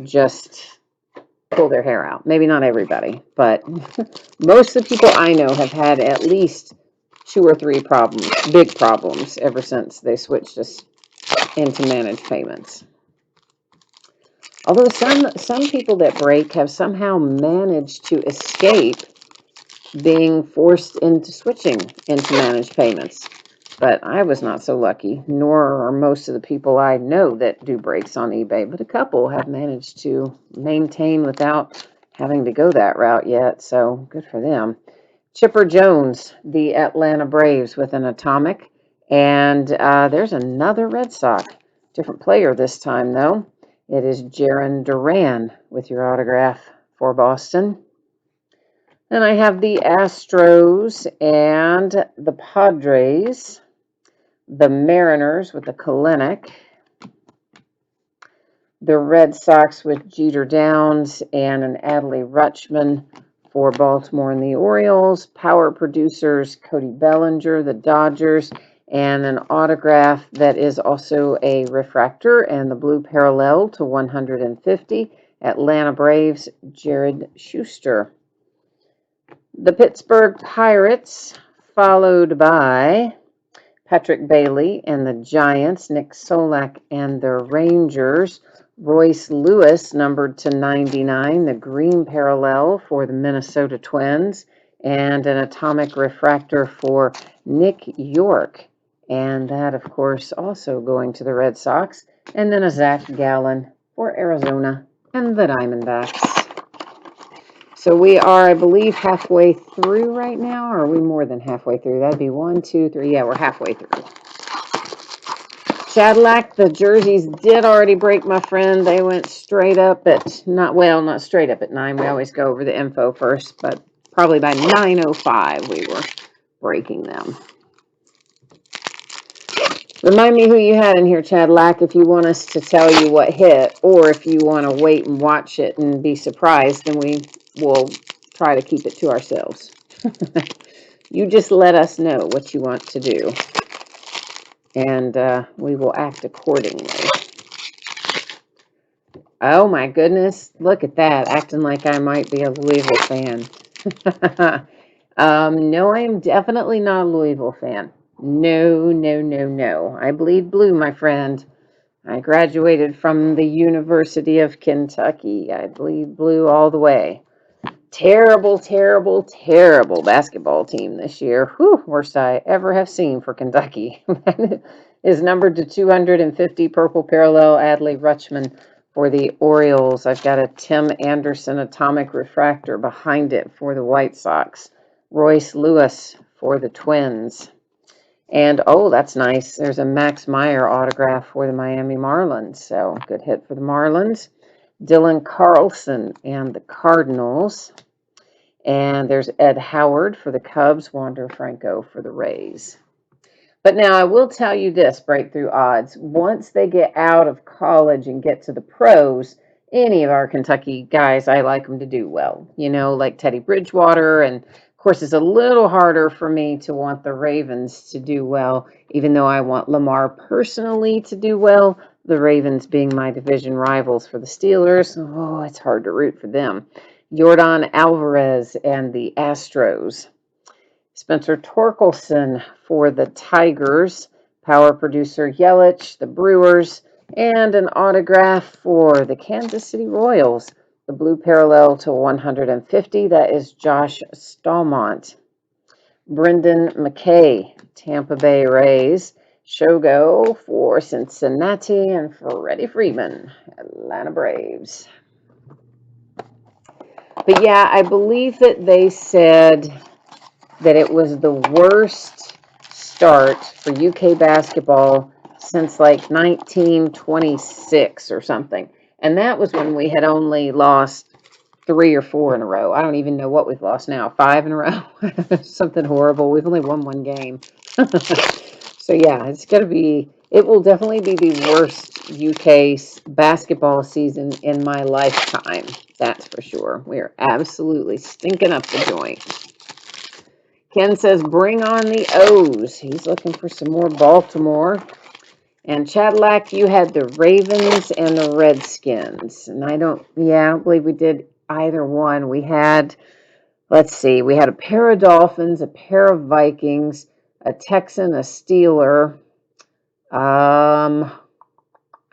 just pull their hair out. Maybe not everybody, but most of the people I know have had at least 2 or 3 problems, big problems, ever since they switched us into managed payments. Although some people that break have somehow managed to escape being forced into switching into managed payments. But I was not so lucky, nor are most of the people I know that do breaks on eBay. But a couple have managed to maintain without having to go that route yet, so good for them. Chipper Jones, the Atlanta Braves, with an atomic. And there's another Red Sox. Different player this time, though. It is Jarren Duran with your autograph for Boston. Then I have the Astros and the Padres. The Mariners with the Kalenic. The Red Sox with Jeter Downs and an Adley Rutschman for Baltimore and the Orioles. Power producers, Cody Bellinger, the Dodgers, and an autograph that is also a refractor and the blue parallel to 150. Atlanta Braves, Jared Schuster. The Pittsburgh Pirates, followed by Patrick Bailey and the Giants, Nick Solak and the Rangers, Royce Lewis, numbered to 99, the green parallel for the Minnesota Twins, and an atomic refractor for Nick York. And that, of course, also going to the Red Sox. And then a Zach Gallen for Arizona and the Diamondbacks. So we are, I believe, halfway through right now. Or are we more than halfway through? That'd be 1, 2, 3. Yeah, we're halfway through. Cadillac, the jerseys did already break, my friend. They went straight up at, not straight up at 9. We always go over the info first, but probably by 9:05 we were breaking them. Remind me who you had in here, Cadillac, if you want us to tell you what hit, or if you want to wait and watch it and be surprised, then we will try to keep it to ourselves. You just let us know what you want to do, and we will act accordingly. Oh my goodness, look at that, acting like I might be a Louisville fan. No, I am definitely not a Louisville fan. No, no, no, no. I bleed blue, my friend. I graduated from the University of Kentucky. I bleed blue all the way. Terrible, terrible, terrible basketball team this year. Whew, worst I ever have seen for Kentucky. Is numbered to 250, purple parallel, Adley Rutschman for the Orioles. I've got a Tim Anderson atomic refractor behind it for the White Sox. Royce Lewis for the Twins. And, oh, that's nice. There's a Max Meyer autograph for the Miami Marlins. So, good hit for the Marlins. Dylan Carlson and the Cardinals. And there's Ed Howard for the Cubs. Wander Franco for the Rays. But now I will tell you this, breakthrough odds. Once they get out of college and get to the pros, any of our Kentucky guys, I like them to do well. You know, like Teddy Bridgewater. And, of course, it's a little harder for me to want the Ravens to do well, even though I want Lamar personally to do well. The Ravens being my division rivals for the Steelers. Oh, it's hard to root for them. Yordan Alvarez and the Astros. Spencer Torkelson for the Tigers, power producer Yelich, the Brewers, and an autograph for the Kansas City Royals, the blue parallel to 150, that is Josh Stallmont. Brendan McKay, Tampa Bay Rays, Shogo for Cincinnati, and Freddie Freeman, Atlanta Braves. But yeah, I believe that they said that it was the worst start for UK basketball since like 1926 or something. And that was when we had only lost 3 or 4 in a row. I don't even know what we've lost now. 5 in a row. Something horrible. We've only won 1 game. So yeah, it will definitely be the worst UK basketball season in my lifetime. That's for sure. We are absolutely stinking up the joint. Ken says, bring on the O's. He's looking for some more Baltimore. And Cadillac, you had the Ravens and the Redskins. And I don't believe we did either one. We had, let's see, we had a pair of Dolphins, a pair of Vikings, a Texan, a Steeler. I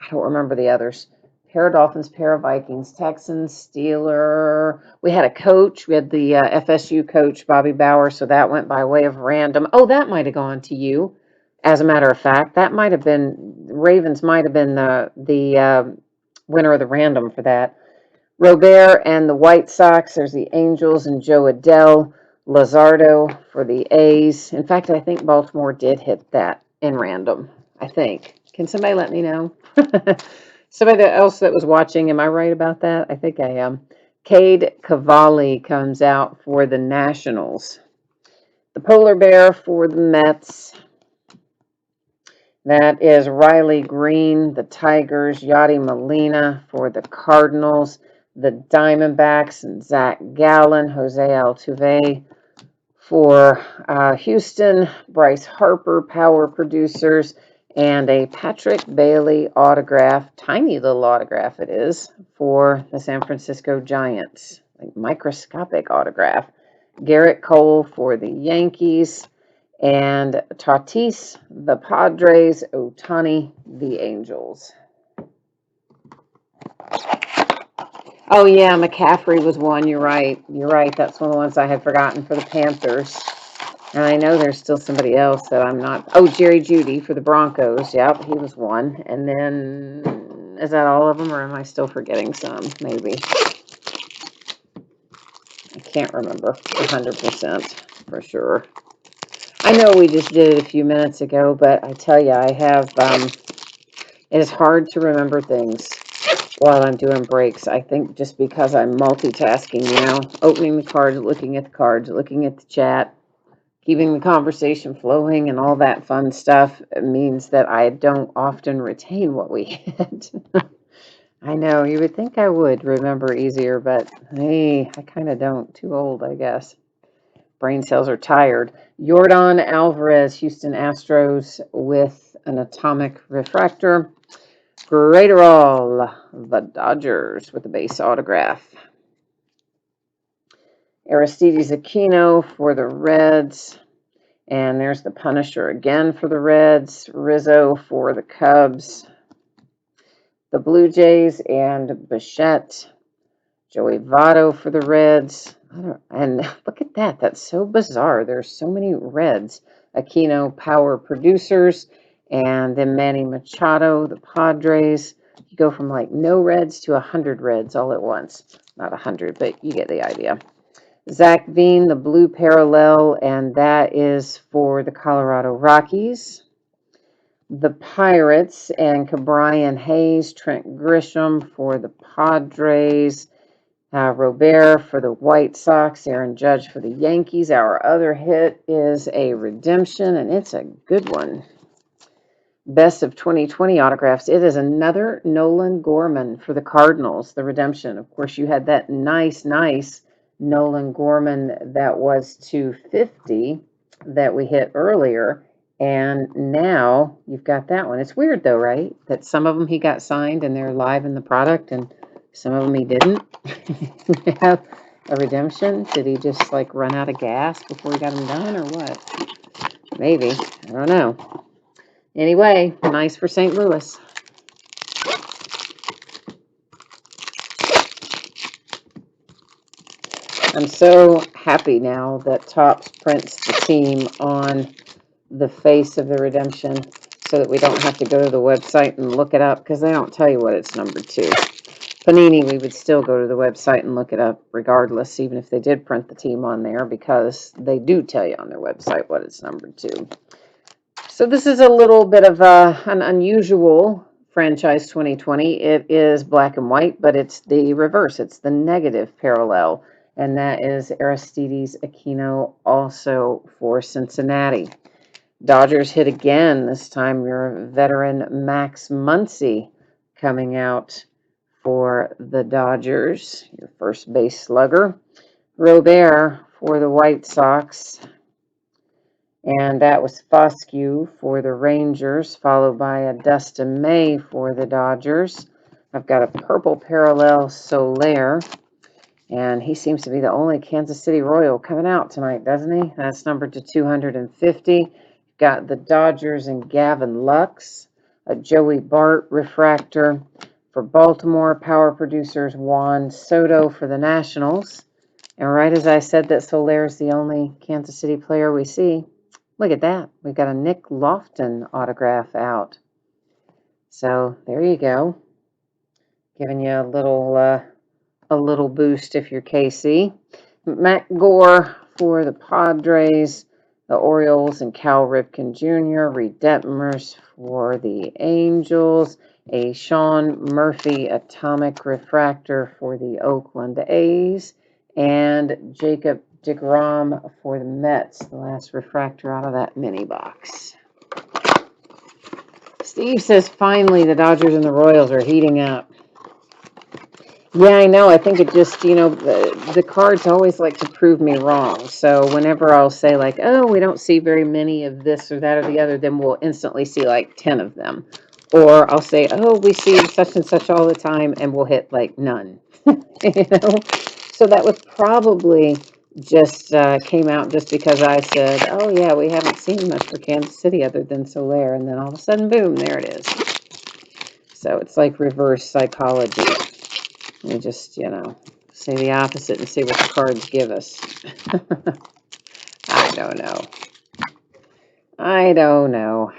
don't remember the others. Pair of Dolphins, pair of Vikings, Texans, Steeler. We had a coach. We had the FSU coach, Bobby Bauer, so that went by way of random. Oh, that might have gone to you. As a matter of fact, that might have been, Ravens might have been the winner of the random for that. Robert and the White Sox. There's the Angels and Joe Adele. Lazardo for the A's. In fact, I think Baltimore did hit that in random. I think. Can somebody let me know? Somebody else that was watching, am I right about that? I think I am. Cade Cavalli comes out for the Nationals. The Polar Bear for the Mets. That is Riley Green, the Tigers. Yadi Molina for the Cardinals. The Diamondbacks and Zach Gallen. Jose Altuve for Houston. Bryce Harper, power producers. And a Patrick Bailey autograph, tiny little autograph it is, for the San Francisco Giants. Like microscopic autograph. Garrett Cole for the Yankees. And Tatis, the Padres. Ohtani, the Angels. Oh yeah, McCaffrey was one. You're right. You're right. That's one of the ones I had forgotten for the Panthers. And I know there's still somebody else that I'm not. Oh, Jerry Judy for the Broncos. Yep, he was one. And then is that all of them, or am I still forgetting some? Maybe. I can't remember 100% for sure. I know we just did it a few minutes ago, but I tell you, I have. It is hard to remember things while I'm doing breaks. I think just because I'm multitasking, opening the cards, looking at the chat, keeping the conversation flowing, and all that fun stuff means that I don't often retain what we hit. I know you would think I would remember easier, but hey, I kind of don't. Too old, I guess. Brain cells are tired. Jordan Alvarez, Houston Astros with an atomic refractor. Graterol, the Dodgers with a base autograph. Aristides Aquino for the Reds. And there's the Punisher again for the Reds. Rizzo for the Cubs. The Blue Jays and Bichette. Joey Votto for the Reds. And look at that. That's so bizarre. There's so many Reds. Aquino, Power Producers. And then Manny Machado, the Padres. You go from like no Reds to 100 Reds all at once. Not 100, but you get the idea. Zach Veen, the Blue Parallel, and that is for the Colorado Rockies. The Pirates and Cabrian Hayes, Trent Grisham for the Padres. Robert for the White Sox, Aaron Judge for the Yankees. Our other hit is a redemption, and it's a good one. Best of 2020 autographs. It is another Nolan Gorman for the Cardinals, the redemption. Of course, you had that nice Nolan Gorman that was 250 that we hit earlier. And now you've got that one. It's weird, though, right? That some of them he got signed and they're live in the product, and some of them he didn't. Have a redemption. Did he just like run out of gas before he got them done, or what? Maybe. I don't know. Anyway, nice for St. Louis. I'm so happy now that Topps prints the team on the face of the redemption so that we don't have to go to the website and look it up, because they don't tell you what it's numbered to. Panini, we would still go to the website and look it up regardless, even if they did print the team on there, because they do tell you on their website what it's numbered to. So this is a little bit of an unusual franchise 2020. It is black and white, but it's the reverse. It's the negative parallel, and that is Aristides Aquino, also for Cincinnati. Dodgers hit again. This time your veteran Max Muncy coming out for the Dodgers, your first base slugger. Robert for the White Sox. And that was Foscue for the Rangers, followed by a Dustin May for the Dodgers. I've got a purple parallel Soler, and he seems to be the only Kansas City Royal coming out tonight, doesn't he? That's numbered to 250. Got the Dodgers and Gavin Lux, a Joey Bart refractor for Baltimore. Power Producers Juan Soto for the Nationals. And right as I said that Soler is the only Kansas City player we see, look at that. We've got a Nick Lofton autograph out. So there you go. Giving you a little boost if you're KC. Matt Gore for the Padres, the Orioles, and Cal Ripken Jr. Reed Detmers for the Angels. A Sean Murphy atomic refractor for the Oakland A's. And Jacob DeGrom for the Mets, the last refractor out of that mini box. Steve says, finally, the Dodgers and the Royals are heating up. Yeah, I know. I think it just, the cards always like to prove me wrong. So whenever I'll say like, oh, we don't see very many of this or that or the other, then we'll instantly see like 10 of them. Or I'll say, oh, we see such and such all the time, and we'll hit like none. So that was probably just came out just because I said, oh yeah, we haven't seen much for Kansas City other than Soler, and then all of a sudden, boom, there it is. So it's like reverse psychology. We just, say the opposite and see what the cards give us. I don't know. I don't know.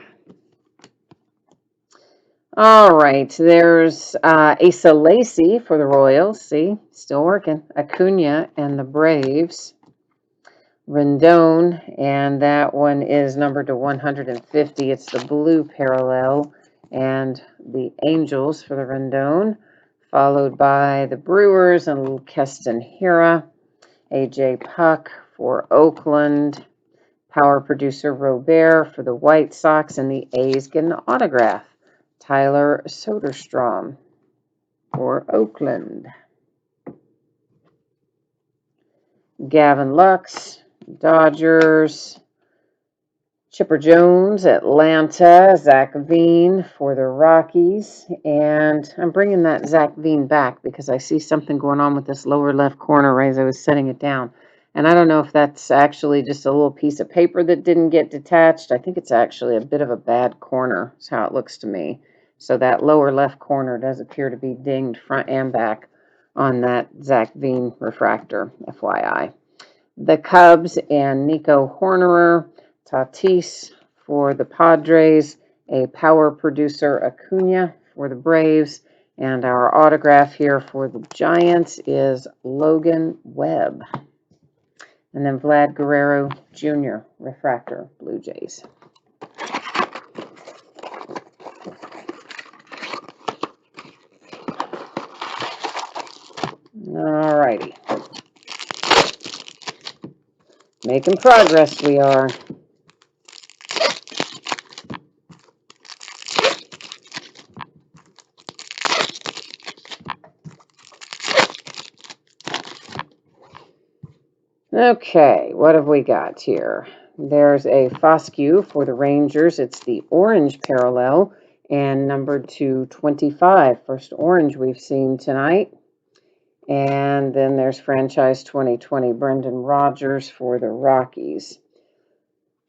All right, there's Asa Lacy for the Royals. See, still working. Acuna and the Braves. Rendon, and that one is numbered to 150. It's the blue parallel, and the Angels for the Rendon, followed by the Brewers and Keston Hira. AJ Puck for Oakland. Power producer Robert for the White Sox, and the A's get an autograph. Tyler Soderstrom for Oakland. Gavin Lux, Dodgers. Chipper Jones, Atlanta. Zach Veen for the Rockies. And I'm bringing that Zach Veen back because I see something going on with this lower left corner right as I was setting it down. And I don't know if that's actually just a little piece of paper that didn't get detached. I think it's actually a bit of a bad corner. That's how it looks to me. So that lower left corner does appear to be dinged front and back on that Zach Veen refractor, FYI. The Cubs and Nico Hornerer. Tatis for the Padres, a power producer Acuna for the Braves, and our autograph here for the Giants is Logan Webb. And then Vlad Guerrero Jr., refractor, Blue Jays. All righty. Making progress we are. Okay, what have we got here? There's a Foscue for the Rangers. It's the orange parallel and numbered to 25. First orange we've seen tonight. And then there's franchise 2020, Brendan Rodgers for the Rockies.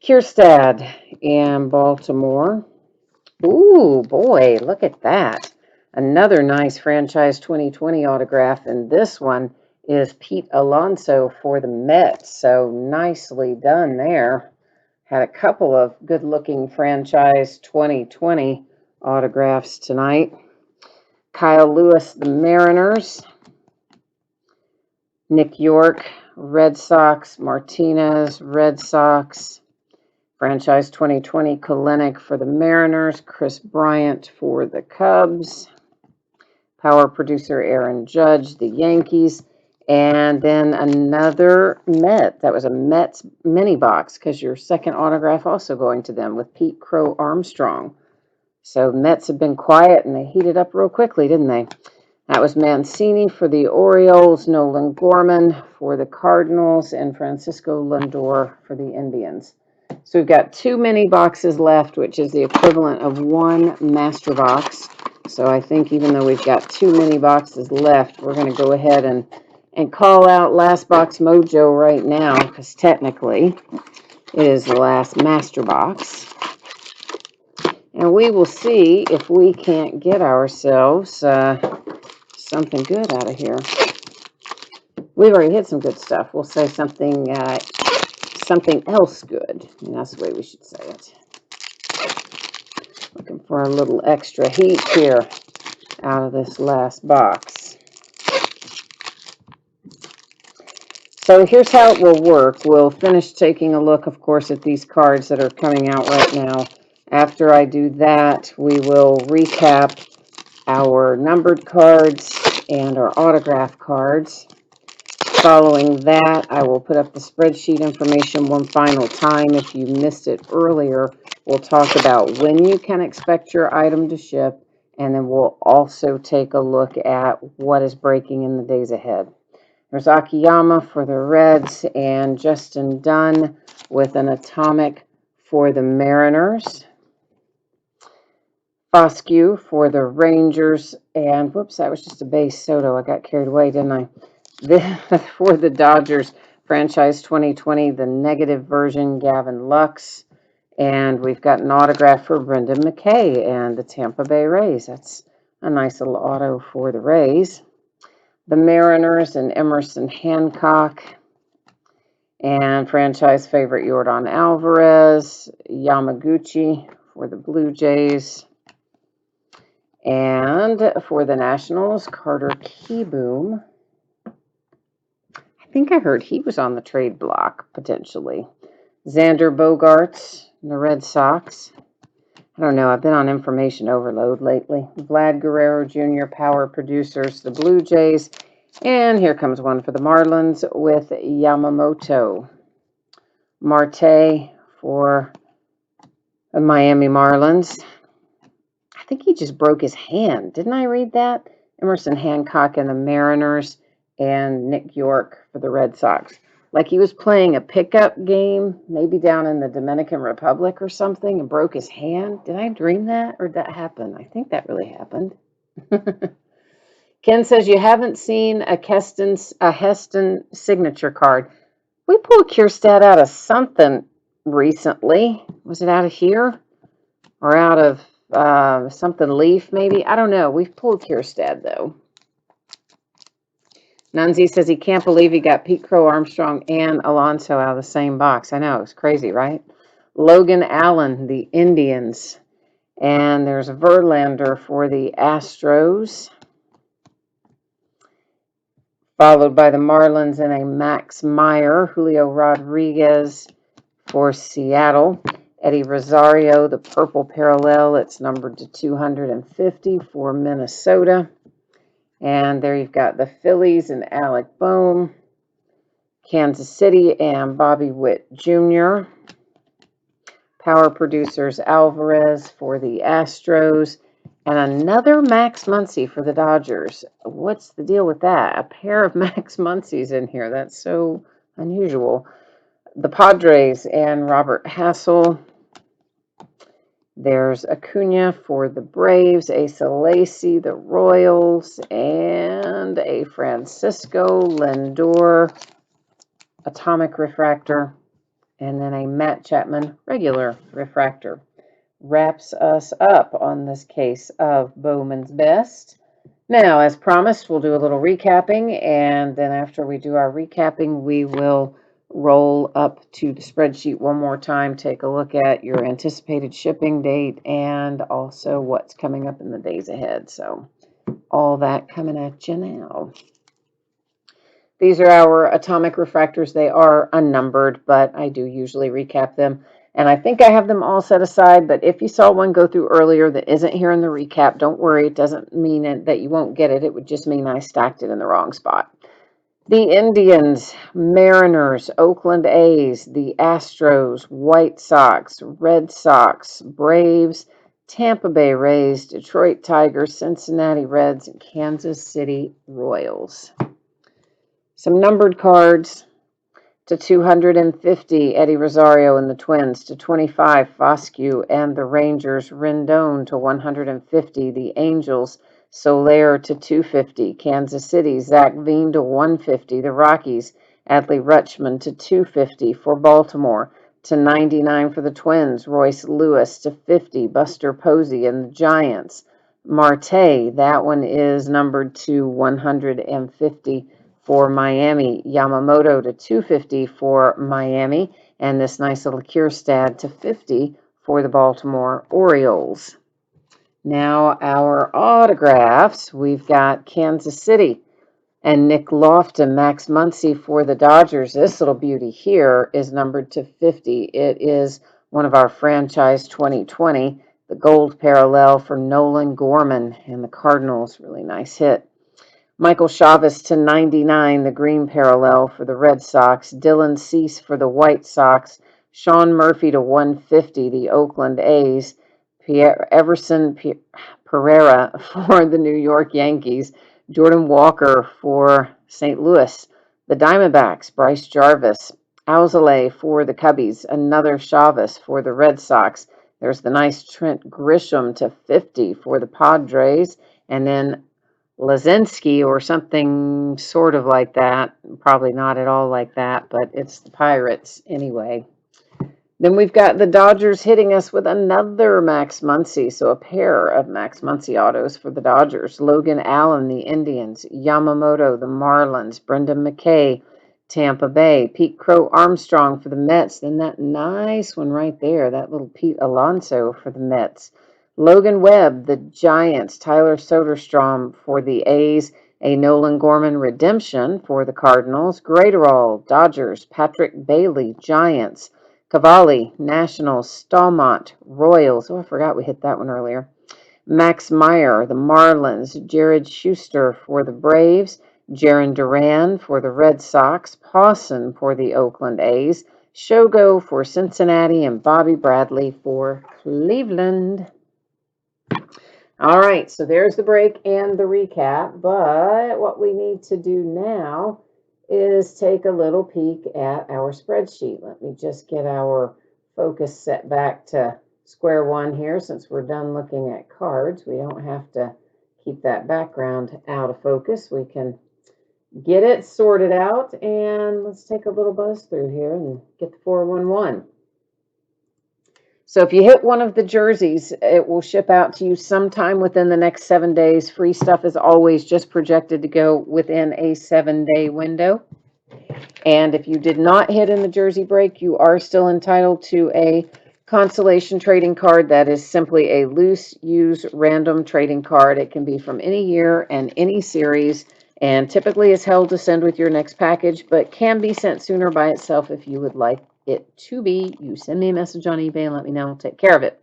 Kierstad in Baltimore. Ooh, boy, look at that. Another nice franchise 2020 autograph, and this one is Pete Alonso for the Mets. So nicely done there. Had a couple of good-looking franchise 2020 autographs tonight. Kyle Lewis, the Mariners. Nick York, Red Sox. Martinez, Red Sox. Franchise 2020, Kalenic for the Mariners. Chris Bryant for the Cubs. Power producer Aaron Judge, the Yankees. And then another Met. That was a Mets mini box because your second autograph also going to them with Pete Crow Armstrong. So Mets have been quiet and they heated up real quickly, didn't they? That was Mancini for the Orioles, Nolan Gorman for the Cardinals, and Francisco Lindor for the Indians. So we've got 2 mini boxes left, which is the equivalent of 1 master box. So I think even though we've got 2 mini boxes left, we're going to go ahead and call out Last Box Mojo right now, because technically it is the last master box. And we will see if we can't get ourselves something good out of here. We've already hit some good stuff. We'll say something else good. And that's the way we should say it. Looking for a little extra heat here out of this last box. So here's how it will work. We'll finish taking a look, of course, at these cards that are coming out right now. After I do that, we will recap our numbered cards and our autograph cards. Following that, I will put up the spreadsheet information one final time. If you missed it earlier, we'll talk about when you can expect your item to ship, and then we'll also take a look at what is breaking in the days ahead. There's Akiyama for the Reds and Justin Dunn with an atomic for the Mariners. Foscue for the Rangers, and whoops, that was just a base Soto. I got carried away, didn't I? For the Dodgers, franchise 2020, the negative version, Gavin Lux. And we've got an autograph for Brendan McKay and the Tampa Bay Rays. That's a nice little auto for the Rays. The Mariners and Emerson Hancock. And franchise favorite Yordan Alvarez, Yamaguchi for the Blue Jays. And for the Nationals, Carter Kieboom. I think I heard he was on the trade block, potentially. Xander Bogaerts, the Red Sox. I don't know, I've been on information overload lately. Vlad Guerrero Jr., power producers, the Blue Jays. And here comes one for the Marlins with Yamamoto. Marte for the Miami Marlins. I think he just broke his hand. Didn't I read that? Emerson Hancock and the Mariners, and Nick York for the Red Sox. Like he was playing a pickup game, maybe down in the Dominican Republic or something, and broke his hand. Did I dream that, or did that happen? I think that really happened. Ken says you haven't seen a Heston signature card. We pulled Kierstad out of something recently. Was it out of here? Or out of something Leaf, maybe? I don't know. We've pulled Kierstad, though. Nunzi says he can't believe he got Pete Crow, Armstrong, and Alonso out of the same box. I know, it's crazy, right? Logan Allen, the Indians. And there's Verlander for the Astros. Followed by the Marlins and a Max Meyer. Julio Rodriguez for Seattle. Eddie Rosario, the purple parallel, it's numbered to 250 for Minnesota. And there you've got the Phillies and Alec Bohm, Kansas City and Bobby Witt Jr. Power producers Alvarez for the Astros. And another Max Muncy for the Dodgers. What's the deal with that? A pair of Max Muncies in here. That's so unusual. The Padres and Robert Hassel. There's Acuna for the Braves, Asa Lacy, the Royals, and a Francisco Lindor atomic refractor, and then a Matt Chapman regular refractor. Wraps us up on this case of Bowman's Best. Now, as promised, we'll do a little recapping, and then after we do our recapping, we will roll up to the spreadsheet one more time, take a look at your anticipated shipping date, and also what's coming up in the days ahead. So all that coming at you now. These are our atomic refractors. They are unnumbered, but I do usually recap them. And I think I have them all set aside, but if you saw one go through earlier that isn't here in the recap, don't worry. It doesn't mean that you won't get it. It would just mean I stacked it in the wrong spot. The Indians, Mariners, Oakland A's, the Astros, White Sox, Red Sox, Braves, Tampa Bay Rays, Detroit Tigers, Cincinnati Reds, and Kansas City Royals. Some numbered cards. To 250, Eddie Rosario and the Twins. To 25, Foscue and the Rangers. Rendon to 150, the Angels. Soler to 250, Kansas City. Zach Veen to 150, the Rockies. Adley Rutschman to 250 for Baltimore. To 99 for the Twins. Royce Lewis to 50, Buster Posey and the Giants. Marte, that one is numbered to 150 for Miami. Yamamoto to 250 for Miami. And this nice little Kierstad to 50 for the Baltimore Orioles. Now our autographs. We've got Kansas City and Nick Lofton, Max Muncy for the Dodgers. This little beauty here is numbered to 50. It is one of our franchise 2020, the gold parallel for Nolan Gorman and the Cardinals. Really nice hit. Michael Chavis to 99, the green parallel for the Red Sox. Dylan Cease for the White Sox. Sean Murphy to 150, the Oakland A's. Everson Pereira for the New York Yankees. Jordan Walker for St. Louis. The Diamondbacks, Bryce Jarvis. Alzolay for the Cubbies. Another Chavis for the Red Sox. There's the nice Trent Grisham to 50 for the Padres. And then Lazinski or something sort of like that. Probably not at all like that, but it's the Pirates anyway. Then we've got the Dodgers hitting us with another Max Muncy, so a pair of Max Muncy autos for the Dodgers. Logan Allen, the Indians. Yamamoto, the Marlins. Brendan McKay, Tampa Bay. Pete Crow Armstrong for the Mets. Then that nice one right there, that little Pete Alonso for the Mets. Logan Webb, the Giants. Tyler Soderstrom for the A's. A Nolan Gorman redemption for the Cardinals. Graterol, Dodgers. Patrick Bailey, Giants. Cavalli, Nationals, Stallmont, Royals. Oh, I forgot we hit that one earlier. Max Meyer, the Marlins, Jared Schuster for the Braves, Jaron Duran for the Red Sox, Pawson for the Oakland A's, Shogo for Cincinnati, and Bobby Bradley for Cleveland. All right, so there's the break and the recap. But what we need to do now is take a little peek at our spreadsheet. Let me just get our focus set back to square one here since we're done looking at cards. We don't have to keep that background out of focus. We can get it sorted out, and let's take a little buzz through here and get the 411. So if you hit one of the jerseys, it will ship out to you sometime within the next 7 days. Free stuff is always just projected to go within a 7-day window. And if you did not hit in the jersey break, you are still entitled to a consolation trading card. That is simply a loose use random trading card. It can be from any year and any series, and typically is held to send with your next package, but can be sent sooner by itself if you would like it to be. You send me a message on eBay and let me know. I'll take care of it.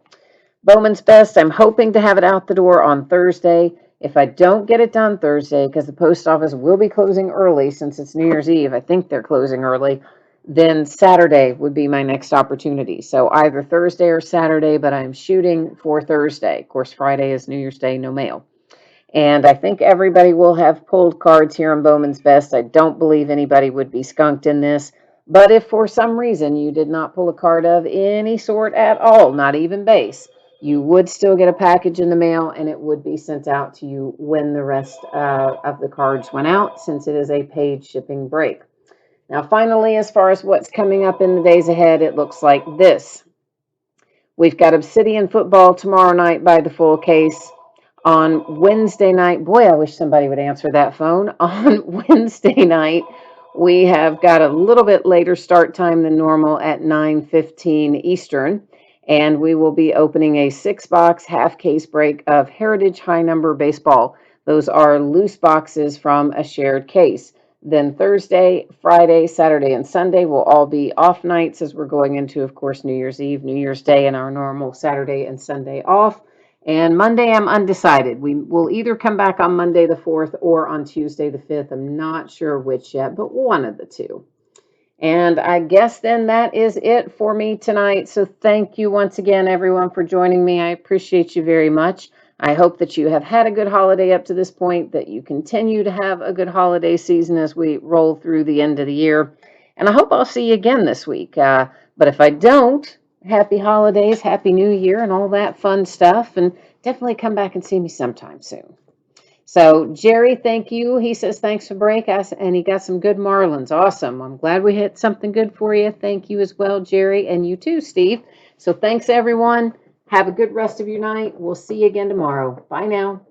Bowman's Best, I'm hoping to have it out the door on Thursday. If I don't get it done Thursday, because the post office will be closing early since it's New Year's Eve, I think they're closing early, then Saturday would be my next opportunity. So either Thursday or Saturday, but I'm shooting for Thursday. Of course, Friday is New Year's Day, no mail. And I think everybody will have pulled cards here in Bowman's Best. I don't believe anybody would be skunked in this. But if for some reason you did not pull a card of any sort at all, not even base, you would still get a package in the mail and it would be sent out to you when the rest of the cards went out, since it is a paid shipping break. Now, finally, as far as what's coming up in the days ahead, it looks like this. We've got Obsidian football tomorrow night by the full case. On Wednesday night, boy, I wish somebody would answer that phone. On Wednesday night, we have got a little bit later start time than normal at 9:15 Eastern, and we will be opening a 6-box half case break of Heritage High Number Baseball. Those are loose boxes from a shared case. Then Thursday, Friday, Saturday, and Sunday will all be off nights as we're going into, of course, New Year's Eve, New Year's Day, and our normal Saturday and Sunday off. And Monday, I'm undecided. We will either come back on Monday the 4th or on Tuesday the 5th. I'm not sure which yet, but one of the two. And I guess then that is it for me tonight. So thank you once again, everyone, for joining me. I appreciate you very much. I hope that you have had a good holiday up to this point, that you continue to have a good holiday season as we roll through the end of the year. And I hope I'll see you again this week. But if I don't, happy holidays, happy new year, and all that fun stuff. And definitely come back and see me sometime soon. So Jerry, thank you. He says thanks for break us, and he got some good Marlins. Awesome. I'm glad we hit something good for you. Thank you as well, Jerry, and you too, Steve. So thanks everyone. Have a good rest of your night. We'll see you again tomorrow. Bye now.